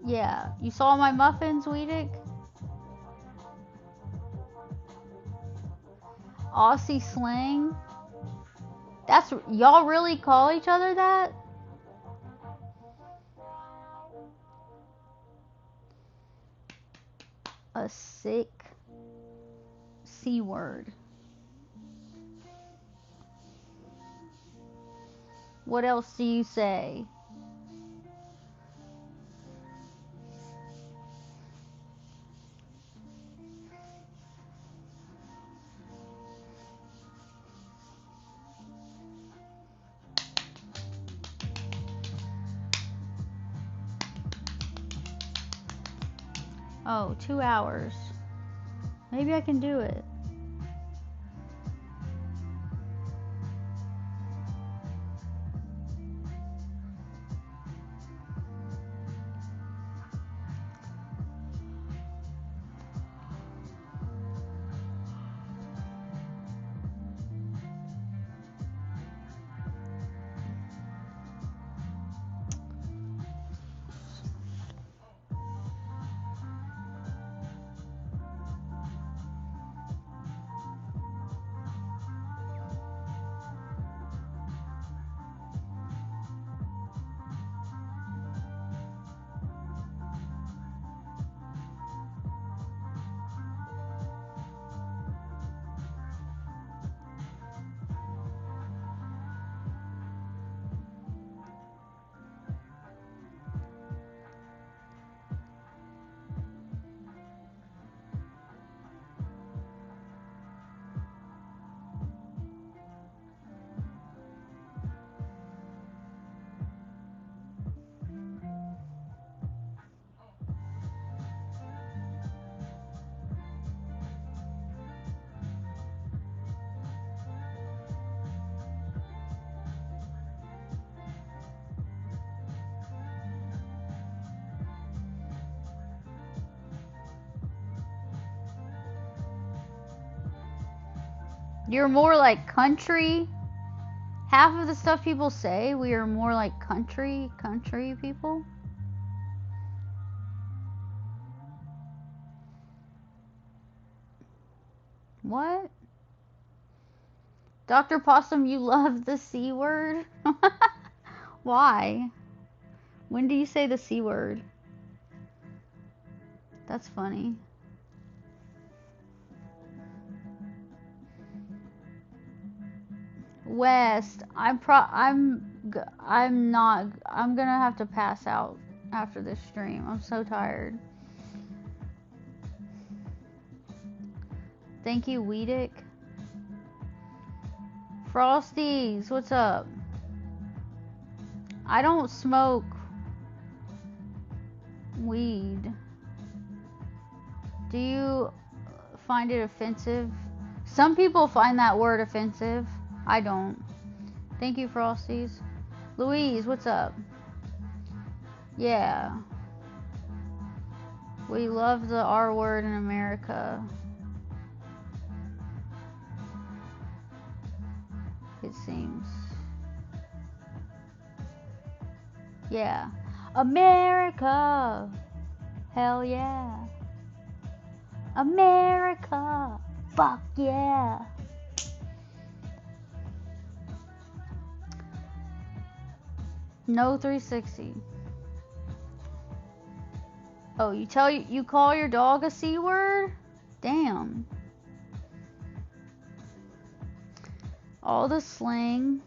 Yeah. You saw my muffins, Weedick? Aussie slang. That's, y'all really call each other that? A sick C word. What else do you say? Oh, 2 hours. Maybe I can do it. You're more like country. Half of the stuff people say, we are more like country people. What? Dr. Possum, you love the C word? Why? When do you say the C word? That's funny. West, I'm gonna have to pass out after this stream. I'm so tired. Thank you, Weedick. Frosties, what's up? I don't smoke weed. Do you find it offensive? Some people find that word offensive. I don't. Thank you, Frosties. Louise, what's up? Yeah. We love the R word in America. It seems. Yeah. America. Hell yeah. America. Fuck yeah. No 360. Oh, you call your dog a C word? Damn. All the slang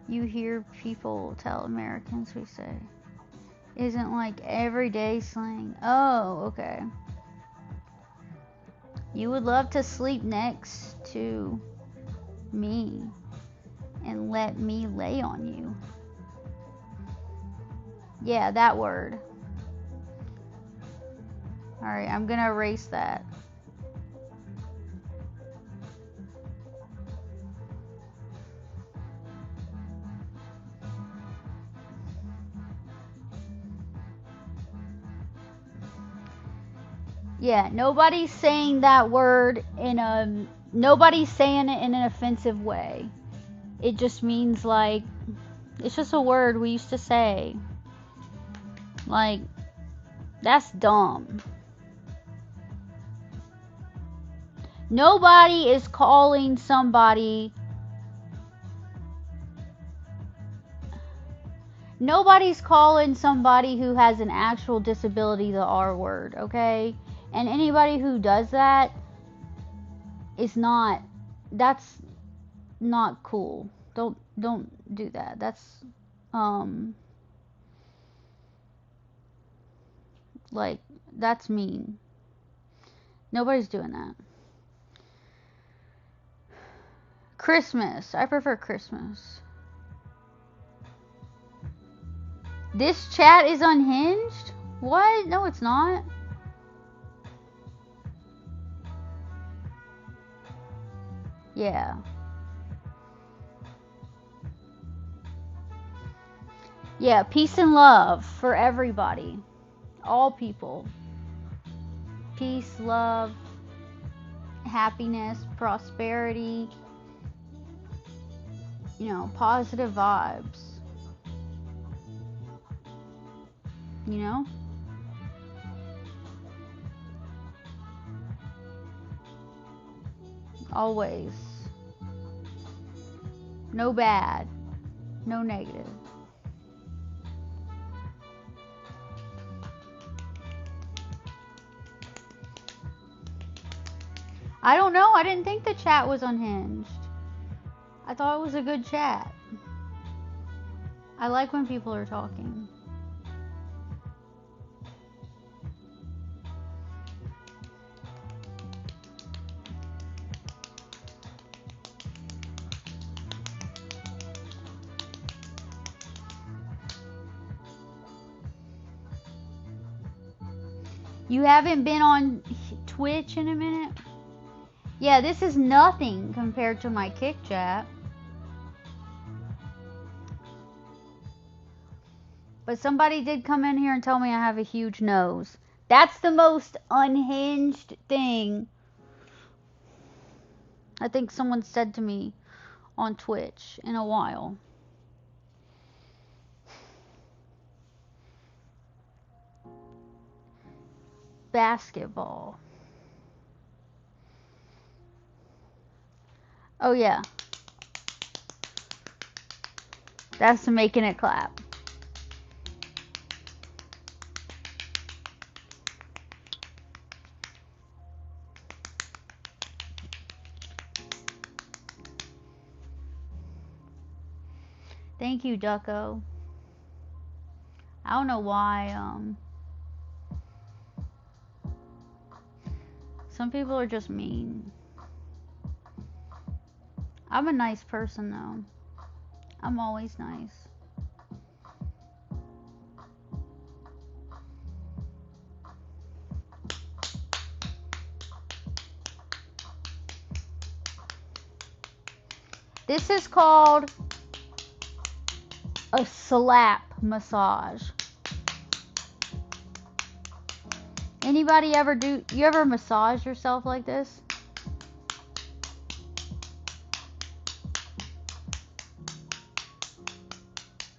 you hear people tell Americans we say isn't like everyday slang. Oh, okay. You would love to sleep next to me and let me lay on you. Yeah, that word. Alright, I'm gonna erase that. Yeah, nobody's saying that word nobody's saying it in an offensive way. It just means like, it's just a word we used to say. Like, that's dumb. Nobody is calling somebody. Nobody's calling somebody who has an actual disability the R word, okay? And anybody who does that is not, that's not cool. Don't do that. That's, like, that's mean. Nobody's doing that. Christmas. I prefer Christmas. This chat is unhinged? What? No, it's not. Yeah. Yeah, peace and love for everybody. All people. Peace, love, happiness, prosperity. You know, positive vibes. You know? Always. No bad. No negative. I don't know. I didn't think the chat was unhinged. I thought it was a good chat. I like when people are talking. You haven't been on Twitch in a minute? Yeah, this is nothing compared to my Kick chat. But somebody did come in here and tell me I have a huge nose. That's the most unhinged thing I think someone said to me on Twitch in a while. Basketball. Oh yeah. That's making it clap. Thank you, Ducko. I don't know why, some people are just mean. I'm a nice person, though. I'm always nice. This is called a slap massage. Anybody ever you ever massage yourself like this?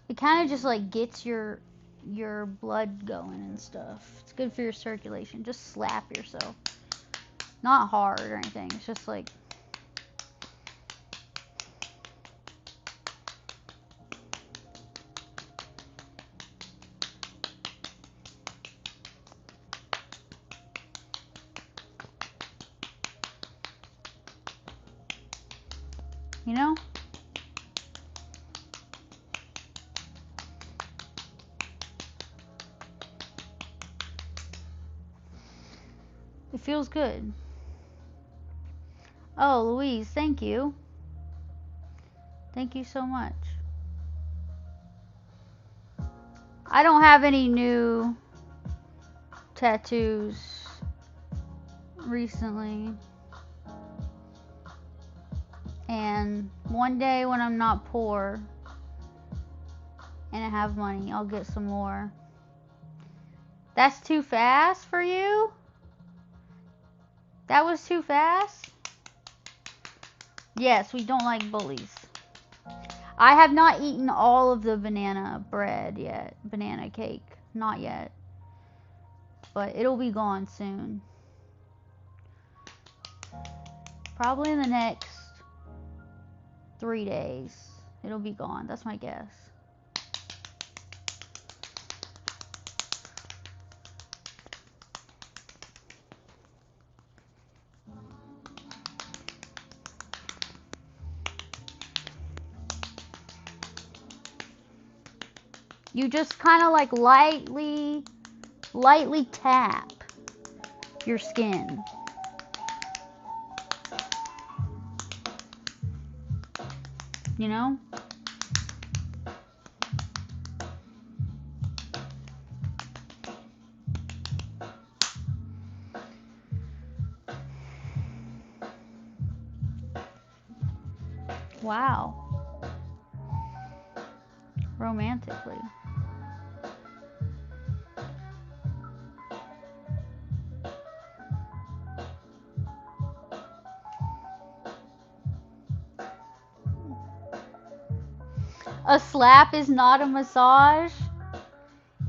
It kind of just like gets your blood going and stuff. It's good for your circulation. Just slap yourself. Not hard or anything. It's just like, you know? It feels good. Oh, Louise, thank you. Thank you so much. I don't have any new tattoos recently. And one day when I'm not poor and I have money, I'll get some more. That's too fast for you? That was too fast? Yes, we don't like bullies. I have not eaten all of the banana bread yet. Banana cake. Not yet. But it'll be gone soon. Probably in the next 3 days. It'll be gone. That's my guess. You just kind of like lightly tap your skin. You know? Wow. Romantically. A slap is not a massage?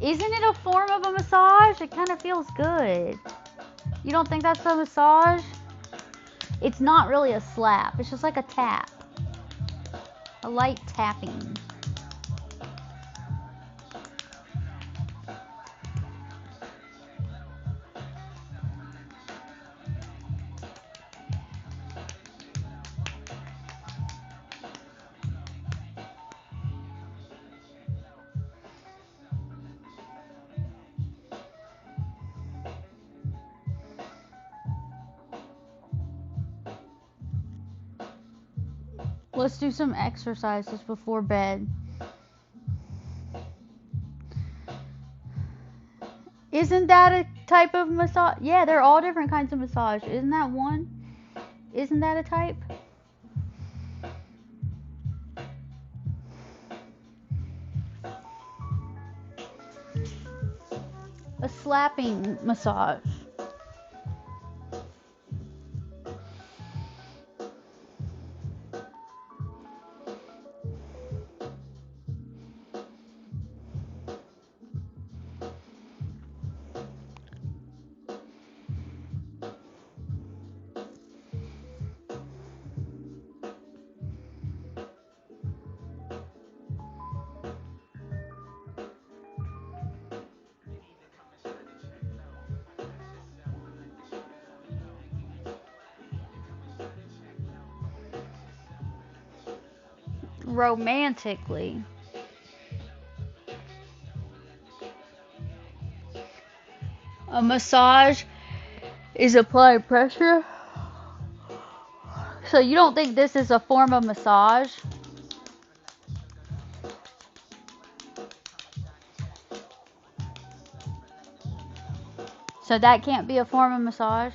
Isn't it a form of a massage? It kind of feels good. You don't think that's a massage? It's not really a slap. It's just like a tap. A light tapping. Let's do some exercises before bed. Isn't that a type of massage? Yeah, they're all different kinds of massage. Isn't that one? Isn't that a type? A slapping massage. romantically. A massage is applying pressure. So you don't think this is a form of massage? So that can't be a form of massage?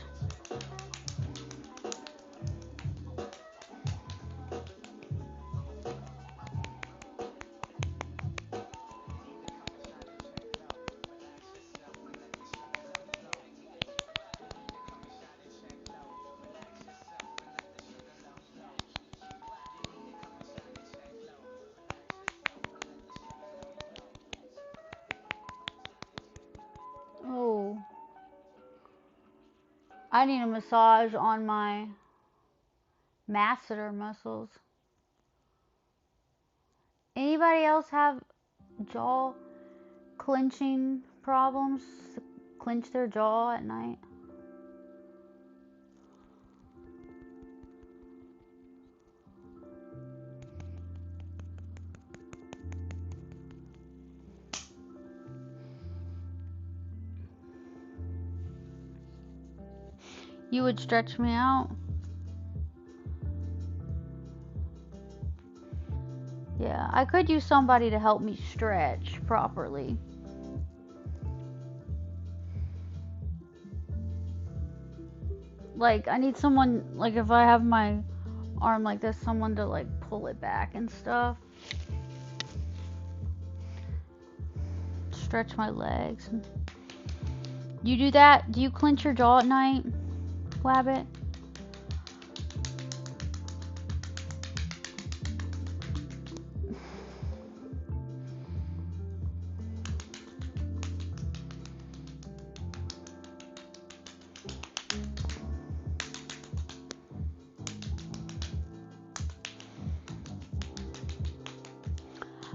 Oh. I need a massage on my masseter muscles. Anybody else have jaw clenching problems? Clench their jaw at night? You would stretch me out? Yeah, I could use somebody to help me stretch properly. Like, I need someone, like, if I have my arm like this, someone to, like, pull it back and stuff. Stretch my legs. You do that? Do you clench your jaw at night, Wabbit?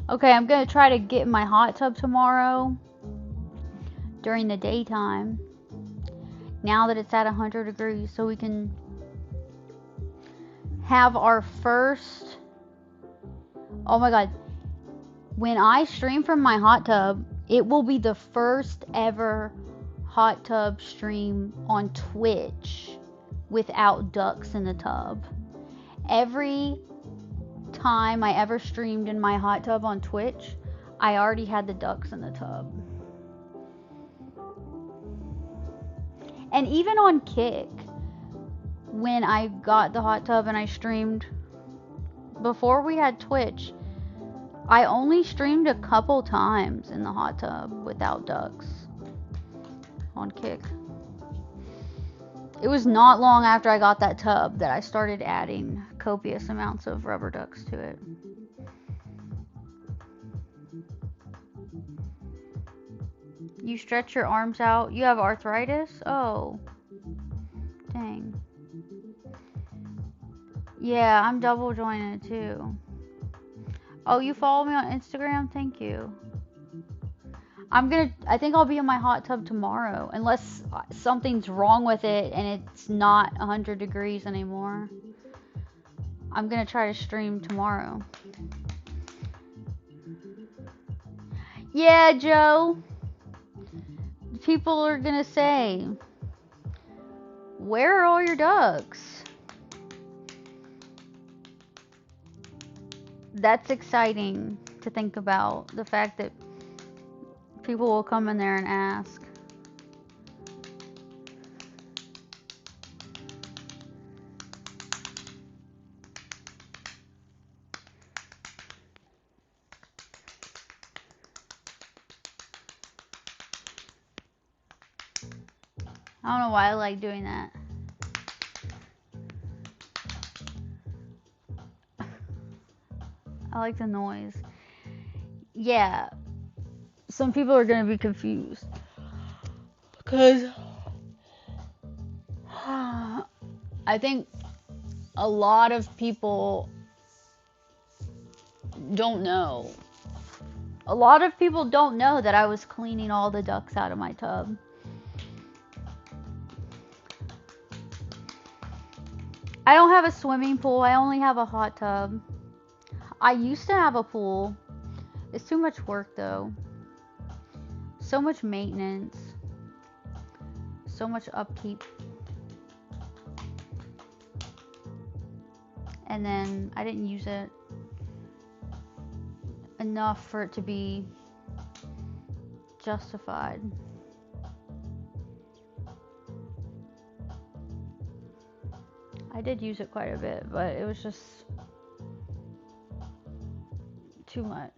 Okay, I'm going to try to get in my hot tub tomorrow during the daytime, now that it's at 100 degrees, so we can have our first, oh my god, when I stream from my hot tub, it will be the first ever hot tub stream on Twitch without ducks in the tub. Every time I ever streamed in my hot tub on Twitch, I already had the ducks in the tub. And even on Kick, when I got the hot tub and I streamed before we had Twitch, I only streamed a couple times in the hot tub without ducks on Kick. It was not long after I got that tub that I started adding copious amounts of rubber ducks to it. You stretch your arms out. You have arthritis? Oh. Dang. Yeah, I'm double jointed too. Oh, you follow me on Instagram? Thank you. I think I'll be in my hot tub tomorrow, unless something's wrong with it and it's not 100 degrees anymore. I'm gonna try to stream tomorrow. Yeah, Joe. People are gonna say, where are all your ducks? That's exciting to think about, the fact that people will come in there and ask. I don't know why I like doing that. I like the noise. Yeah. Some people are going to be confused. Because I think a lot of people don't know. A lot of people don't know that I was cleaning all the ducks out of my tub. I don't have a swimming pool. I only have a hot tub. I used to have a pool. It's too much work though. So much maintenance. So much upkeep. And then I didn't use it enough for it to be justified. I did use it quite a bit, but it was just too much.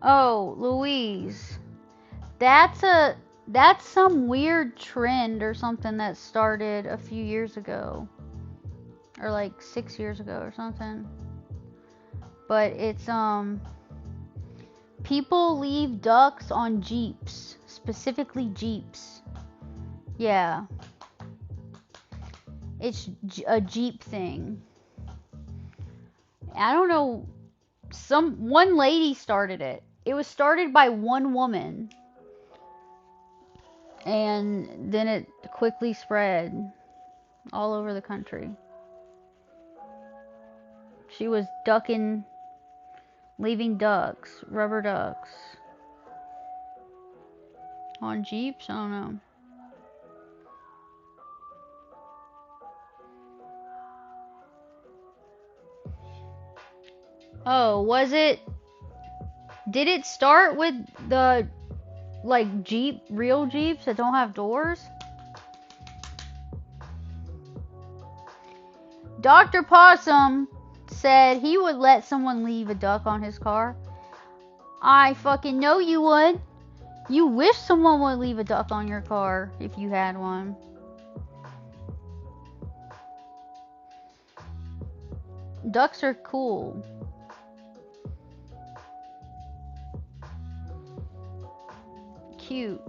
Oh, Louise. That's some weird trend or something that started a few years ago. Or like 6 years ago or something. But it's people leave ducks on Jeeps, specifically Jeeps. Yeah. It's a Jeep thing. I don't know, one lady started it. It was started by one woman. And then it quickly spread all over the country. She was leaving ducks, rubber ducks. On Jeeps? I don't know. Oh, did it start with the, like, real Jeeps that don't have doors? Dr. Possum said he would let someone leave a duck on his car. I fucking know you would. You wish someone would leave a duck on your car if you had one. Ducks are cool. Cute.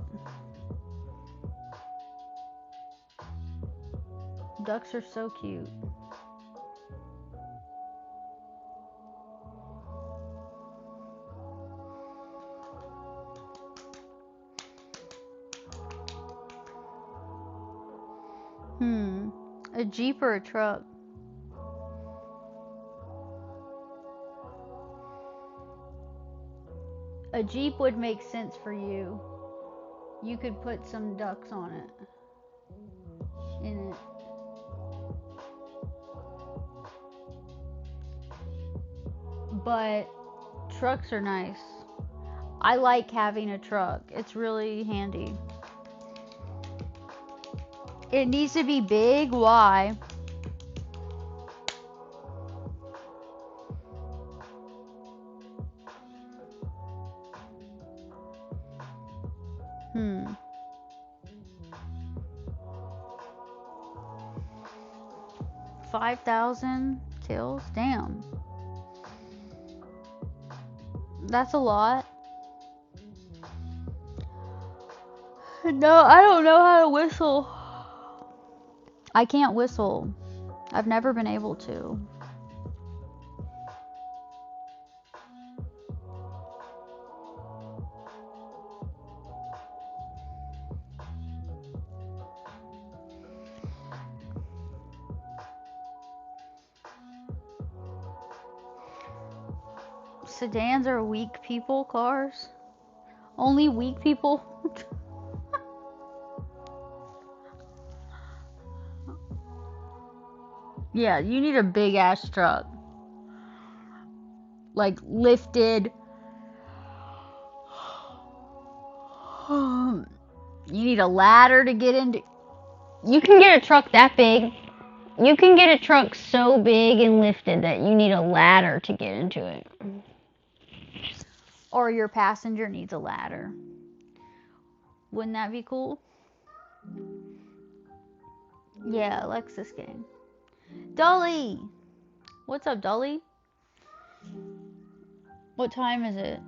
Ducks are so cute. A Jeep or a truck? A Jeep would make sense for you. You could put some ducks on it. In it. But trucks are nice. I like having a truck. It's really handy. It needs to be big. Why? $5,000 kills? Damn. That's a lot. No, I don't know how to whistle. I can't whistle. I've never been able to. Sedans are weak people cars? Only weak people? Yeah, you need a big ass truck. Like lifted. You need a ladder to get into. You can get a truck that big. You can get a truck so big and lifted that you need a ladder to get into it. Or your passenger needs a ladder. Wouldn't that be cool? Yeah, Lexus gang. Dolly! What's up, Dolly? What time is it?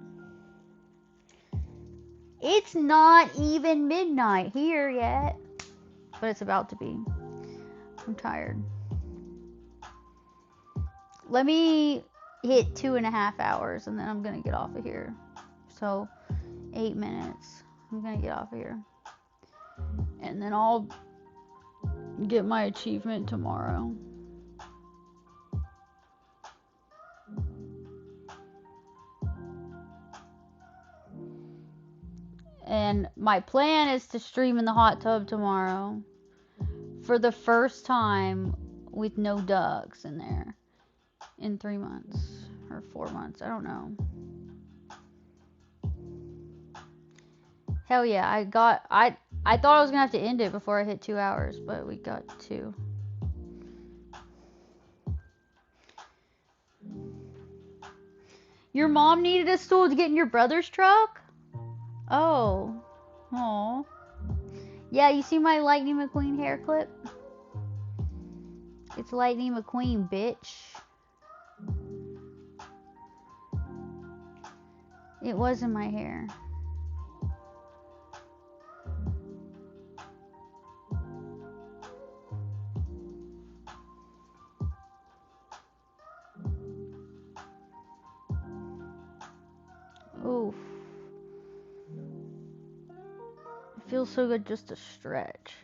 It's not even midnight here yet, but it's about to be. I'm tired. Let me hit 2.5 hours and then I'm gonna get off of here. So 8 minutes. I'm gonna get off of here. And then I'll get my achievement tomorrow. And my plan is to stream in the hot tub tomorrow for the first time with no ducks in there in 3 months or 4 months. I don't know. Hell yeah, I thought I was gonna have to end it before I hit 2 hours, but we got 2. Your mom needed a stool to get in your brother's truck? Oh. Oh. Yeah, you see my Lightning McQueen hair clip? It's Lightning McQueen, bitch. It was in my hair. Oof. It feels so good just to stretch.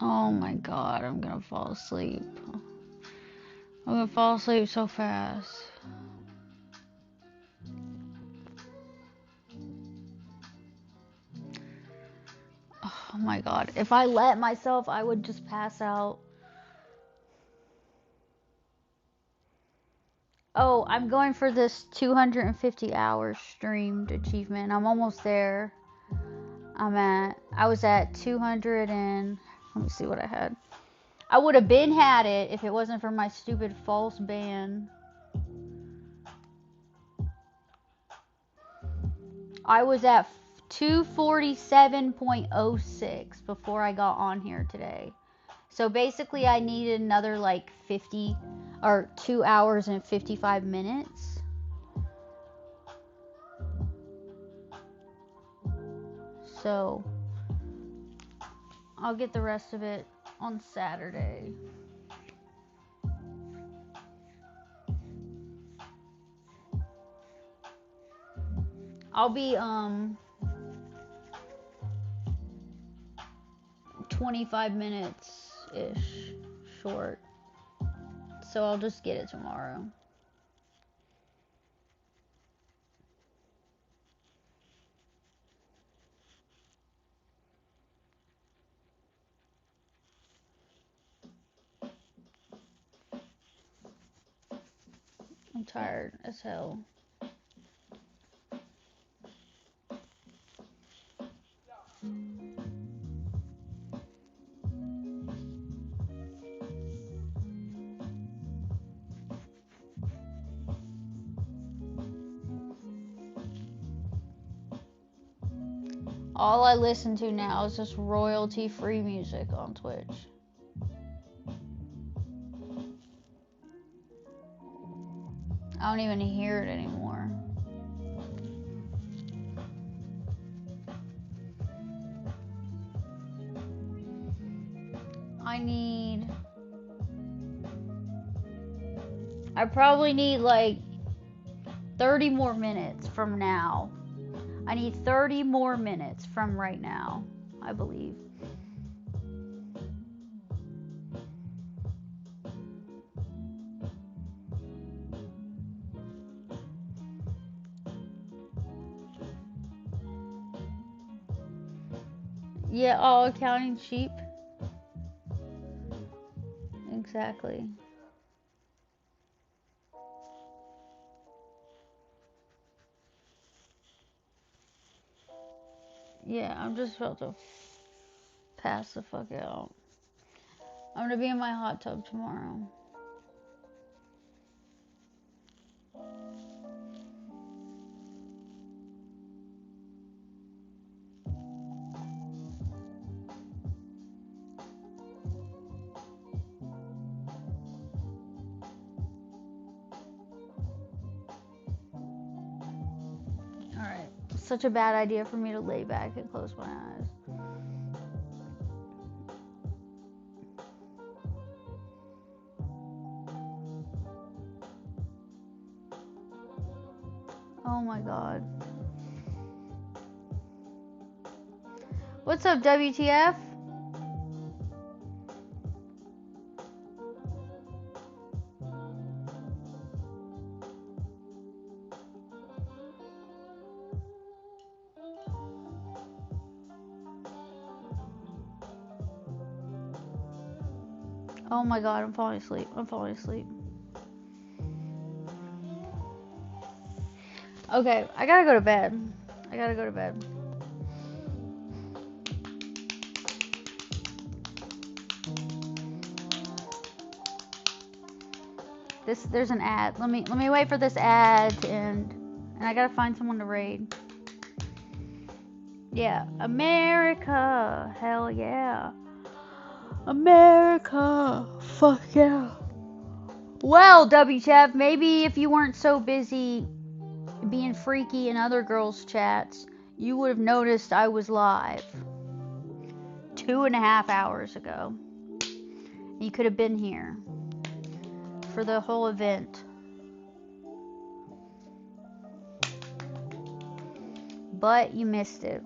Oh my god, I'm gonna fall asleep. I'm gonna fall asleep so fast. Oh my god, if I let myself, I would just pass out. Oh, I'm going for this 250 hours streamed achievement. I'm almost there. I was at 200 and, let me see what I had. I would have had it if it wasn't for my stupid false ban. I was at 247.06 before I got on here today. So basically I needed another like 50 or 2 hours and 55 minutes. So I'll get the rest of it on Saturday. I'll be 25 minutes ish short. So I'll just get it tomorrow. I'm tired as hell. All I listen to now is just royalty-free music on Twitch. I don't even hear it anymore. I probably need like 30 more minutes from now. I need 30 more minutes from right now, I believe. Yeah, all accounting cheap. Exactly. Yeah, I'm just about to pass the fuck out. I'm gonna be in my hot tub tomorrow. Alright. Such a bad idea for me to lay back and close my eyes. Oh my god. What's up, WTF? Oh my god, I'm falling asleep. I'm falling asleep. Okay, I gotta go to bed. I gotta go to bed. There's an ad. Let me wait for this ad to end. And I gotta find someone to raid. Yeah, America. Hell yeah. America. Fuck yeah. Well, WTF, maybe if you weren't so busy being freaky in other girls' chats, you would have noticed I was live 2.5 hours ago. You could have been here for the whole event. But you missed it.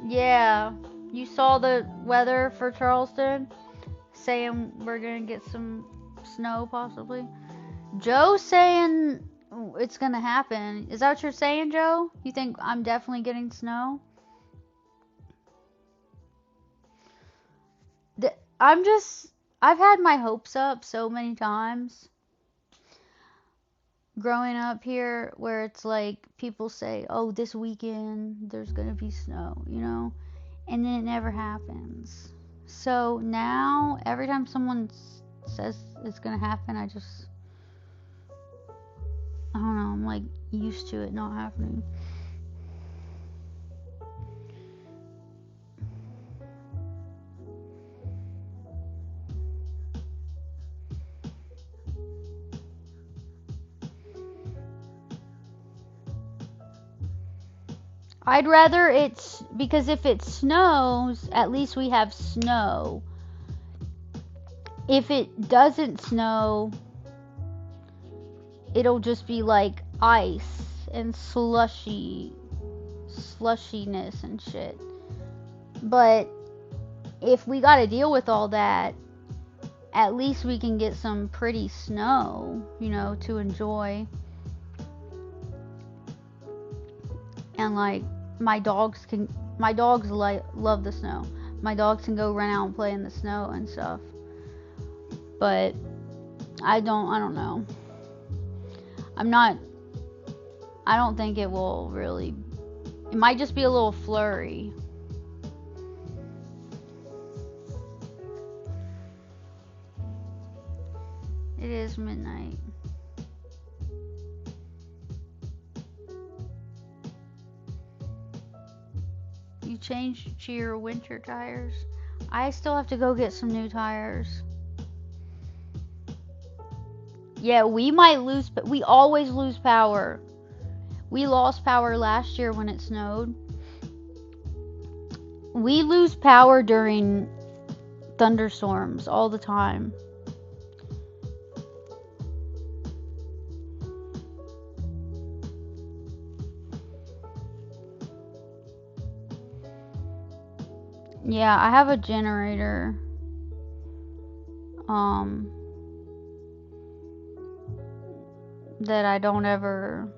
Yeah, you saw the weather for Charleston, saying we're gonna get some snow possibly. Joe's saying it's gonna happen. Is that what you're saying, Joe? You think I'm definitely getting snow? I've had my hopes up so many times growing up here, where it's like people say, oh, this weekend there's gonna be snow, you know, and then it never happens. So now every time someone says it's gonna happen, I don't know, I'm like used to it not happening. I'd rather because if it snows, at least we have snow. If it doesn't snow, it'll just be like ice and slushiness and shit. But if we gotta deal with all that, at least we can get some pretty snow, you know, to enjoy. And like my dogs love the snow. My dogs can go run out and play in the snow and stuff. But I don't know. I don't think it will really. It might just be a little flurry. It is midnight. You changed to your winter tires? I still have to go get some new tires. Yeah, we might lose, but we always lose power. We lost power last year when it snowed. We lose power during thunderstorms all the time. Yeah, I have a generator. that I don't ever,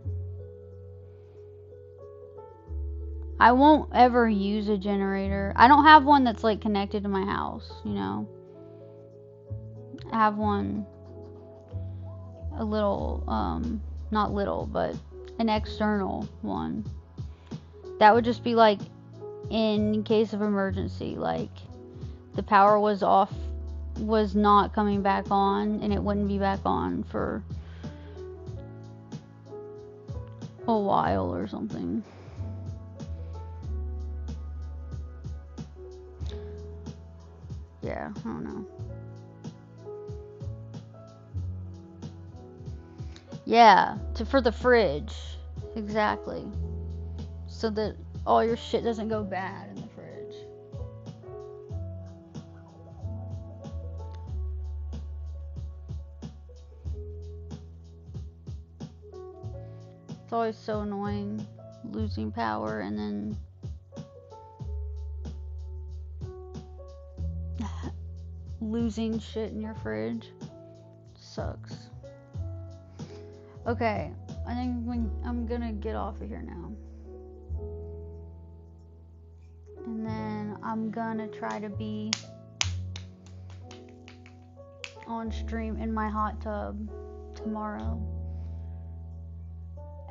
I won't ever use a generator. I don't have one that's like connected to my house, you know. I have one a little, not little, but an external one. That would just be like in case of emergency, like the power was off, was not coming back on, and it wouldn't be back on for a while or something. Yeah, I don't know. Yeah, for the fridge. Exactly. So that all your shit doesn't go bad in the fridge. It's always so annoying losing power and then losing shit in your fridge. Sucks. Okay, I think I'm gonna get off of here now. And then I'm gonna try to be on stream in my hot tub tomorrow.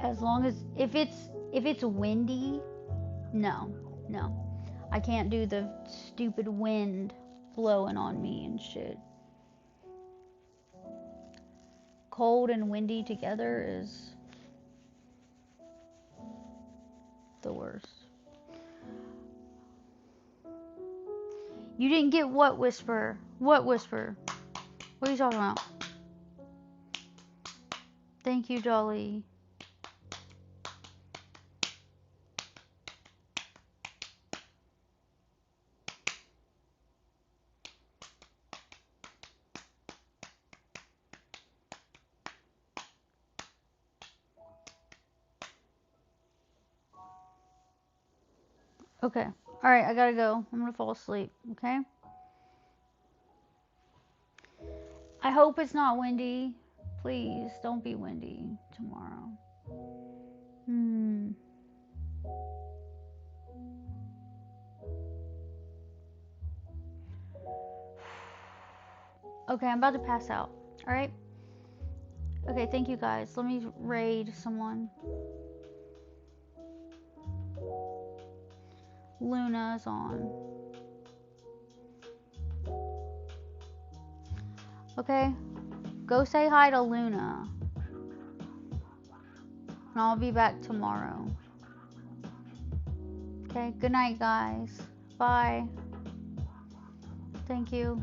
As long as, if it's windy, no. I can't do the stupid wind blowing on me and shit. Cold and windy together is the worst. You didn't get what whisper? What whisper? What are you talking about? Thank you, Dolly. Okay. Alright, I gotta go. I'm gonna fall asleep, okay? I hope it's not windy. Please, don't be windy tomorrow. Okay, I'm about to pass out. Alright? Okay, thank you guys. Let me raid someone. Luna's on. Okay? Go say hi to Luna. And I'll be back tomorrow. Okay, good night, guys. Bye. Thank you.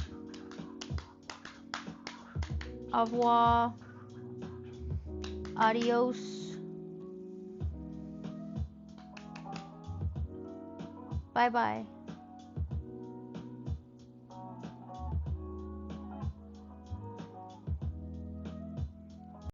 Au revoir. Adios. Bye-bye.